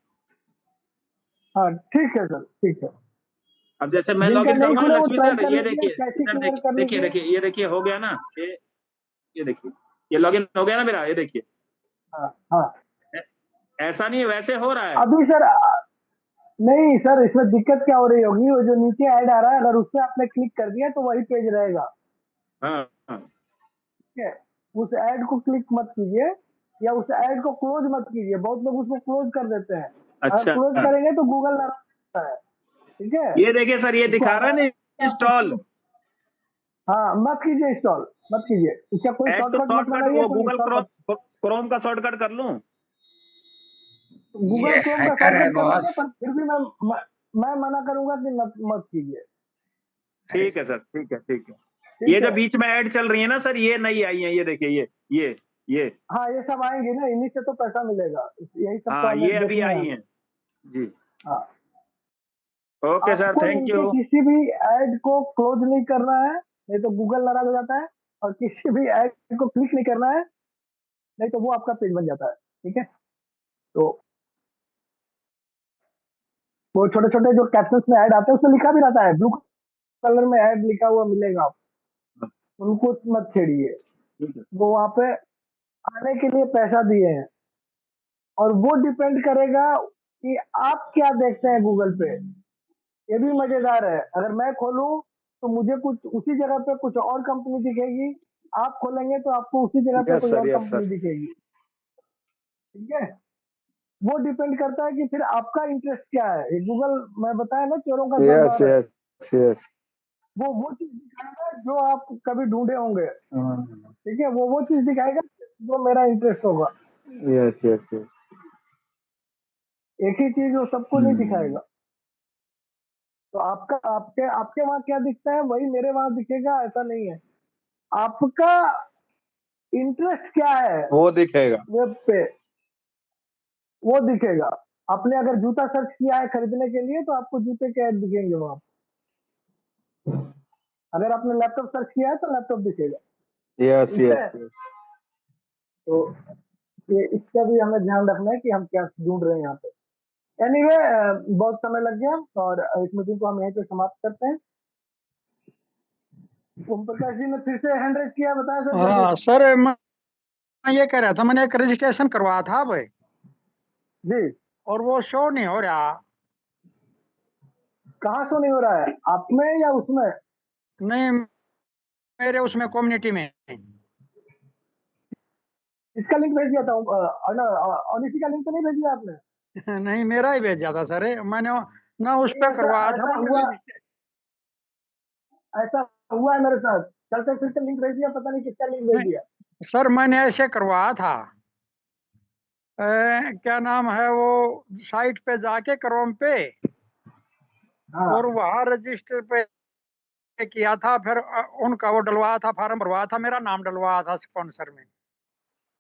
A: हाँ ठीक है सर, ठीक है।
N: अब जैसे मैं
A: जिनका
N: लॉगिन
A: नहीं
N: करूंगा ना
A: खुला वो
N: लक्ष्मी
A: ट्राई
N: सर,
A: कर
N: ये
A: लीजिए,
N: देखिए
A: कैसे
N: इधर
A: क्लियर कर
N: देखिए
A: लीजिए।
N: देखिए ये देखिए हो गया ना, ये देखिए ये लॉगिन हो गया ना मेरा, ये देखिए
A: हाँ हाँ
N: ऐसा नहीं है, वैसे हो रहा है।
A: अभी सर नहीं सर, इसमें दिक्कत क्या हो रही होगी, वो जो नीचे ऐड आ रहा है अगर उससे आपने क्लिक कर दिया तो वही पेज रहेगा।
N: हाँ हाँ
A: ठीक है, उस ऐड को क्लिक मत कीजिए या उस ऐड को क्लोज मत कीजिए, बहुत लोग उसको क्लोज कर देते हैं। अगर
N: अच्छा,
A: क्लोज करेंगे तो गूगल नाराज होता है। ठीक है,
N: ये देखिए सर, ये
A: उसको
N: दिखा रहा है
A: हटाना
N: ना
A: है
N: इंस्टॉल,
A: आपको। हाँ मत कीजिए इंस्टॉल, मत कीजिए, इसका कोई
N: ऐड तो
A: शॉर्टकट मत
N: शॉर्टकट
A: बनाइए,
N: वो
A: कोई
N: गूगल
A: इंस्टॉल मत।
N: क्रोम का शॉर्टकट कर लूं।
A: गूगल
B: ये
A: क्रोम का
B: हैकर है
A: शॉर्टकट कर लीजिए,
B: बॉस।
A: पर फिर भी मैं मना करूंगा कि मत मत कीजिए।
N: ठीक है सर, ठीक है ठीक है।
A: ठीक
N: ये जो
A: है,
N: बीच में ऐड चल रही है ना सर, ये नई आई है, ये देखिए ये
A: हाँ ये सब आएंगे ना, इन्हीं से तो पैसा मिलेगा, यही सब तो
N: हाँ
A: हमें
N: ये अभी
A: देखने हैं
N: आई
A: हमें।
N: है जी।
A: हाँ
N: ओके सर,
A: आपको
N: थैंक
A: नीचे
N: यू।
A: किसी भी ऐड को क्लोज नहीं करना है, नहीं तो गूगल नाराज हो जाता है, और किसी भी ऐड को क्लिक नहीं करना है, नहीं तो वो आपका पेज बन जाता है। ठीक है, तो वो छोटे छोटे जो कैप्शंस में ऐड आते हैं उसमें लिखा भी रहता है, ब्लू कलर में ऐड लिखा हुआ मिलेगा आपको, उनको मत छेड़िए।
N: ठीक है
A: वो वहां पे आने के लिए पैसा दिए हैं, और वो डिपेंड करेगा कि आप क्या देखते हैं गूगल पे। ये भी मजेदार है, अगर मैं खोलूं तो मुझे कुछ उसी जगह पे कुछ और कंपनी दिखेगी, आप खोलेंगे तो आपको उसी जगह पे
N: यस
A: कोई
N: सर,
A: और
N: यस
A: कंपनी
N: सर।
A: दिखेगी। ठीक है, वो डिपेंड करता है कि फिर आपका इंटरेस्ट क्या है। ये गूगल मैं बताया ना चोरों का
N: यस
A: सरदार है,
N: यस यस।
A: वो चीज दिखाएगा जो आप कभी ढूंढे होंगे। ठीक है, वो चीज दिखाएगा जो मेरा इंटरेस्ट होगा।
N: Yes yes yes.
A: एक ही चीज वो सबको नहीं दिखाएगा। तो आपका आपके आपके वहां क्या दिखता है वही मेरे वहां दिखेगा, ऐसा नहीं है। आपका इंटरेस्ट क्या है
N: वो दिखेगा।
A: वेब पे, वो दिखेगा। आपने अगर जूता सर्च किया है खरीदने के लिए तो आपको जूते के ऐड दिखेंगे वहां। अगर आपने लैपटॉप सर्च किया है तो लैपटॉप दिखेगा।
N: यस
A: ठीक
N: यस
A: है,
N: यस।
A: तो ये इसका भी हमें ध्यान रखना है कि हम क्या ढूंढ रहे हैं यहाँ पे। एनीवे बहुत समय लग गया और इस मीटिंग को हम यहीं पे समाप्त करते हैं। ओम प्रकाश जी ने फिर से हैंड रेज किया, बताया सर जल्दी।
J: हाँ सर, मैं ये कह रहा था, मैंने एक रजिस्ट्रेशन करवाया था भाई,
A: जी
J: और वो शो नहीं हो रहा।
A: कहाँ शो नहीं हो रहा है, आप में या उसमें?
J: नहीं, मेरे उसमें कम्युनिटी में।
A: इसका लिंक भेज दिया था और इसी का लिंक तो नहीं भेज दिया आपने?
J: नहीं, मेरा ही भेज जाता सर, मैंने ना उस पर
A: ऐसा
J: करवाया था
A: ऐसा
J: ना
A: हुआ, ऐसा हुआ है मेरे साथ। चलते फिर से लिंक भेज दिया, पता नहीं किसका लिंक भेज दिया।
J: सर, मैंने ऐसे करवाया था। क्या नाम है वो, साइट पे जाके क्रोम पे,
A: हाँ
J: और वहाँ रजिस्टर पे किया था, फिर उनका वो डलवाया था, फॉर्म भरवाया था, मेरा नाम डलवाया था स्पॉन्सर में।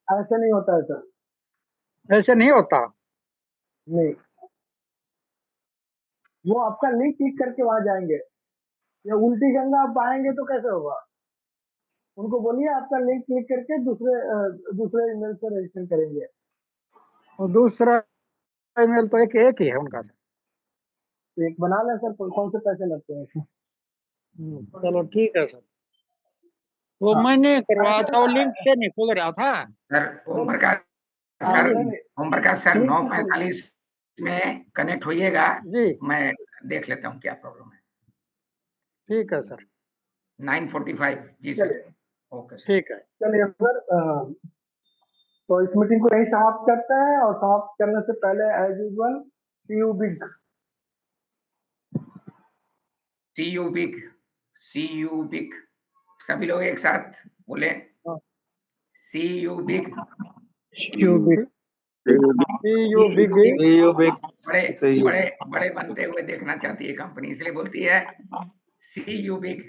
A: ऐसे नहीं होता है सर,
J: ऐसे नहीं होता।
A: नहीं। वो आपका लिंक क्लिक करके वहां जाएंगे, या उल्टी गंगा आप पाएंगे तो कैसे होगा? उनको बोलिए आपका लिंक क्लिक करके दूसरे ईमेल से रजिस्टर करेंगे।
J: और दूसरा ईमेल तो एक ही है उनका सर।
A: तो एक बना लें सर, कौन से पैसे लगते हैं इसमें?
J: चलो ठीक है सर। वो
A: हाँ।
J: मैंने करवाया था, वो लिंक से नहीं खुल रहा था।
B: Sir Om Prakash sir Om Prakash sir 9:45 में कनेक्ट होइएगा,
J: जी
B: मैं देख लेता हूँ क्या प्रॉब्लम है।
J: ठीक है सर,
B: 9:45 जी सर।
A: चलिए
B: ओके सर।
J: ठीक है।
A: चलिए सर, तो इस मीटिंग को यहीं समाप्त करते हैं, और समाप्त करने से पहले as usual see you big.
B: See you big, see you big, सभी लोग एक साथ बोले, सी यू बिग। बड़े बड़े बड़े बनते हुए देखना चाहती है कंपनी, इसलिए बोलती है सी यू बिग।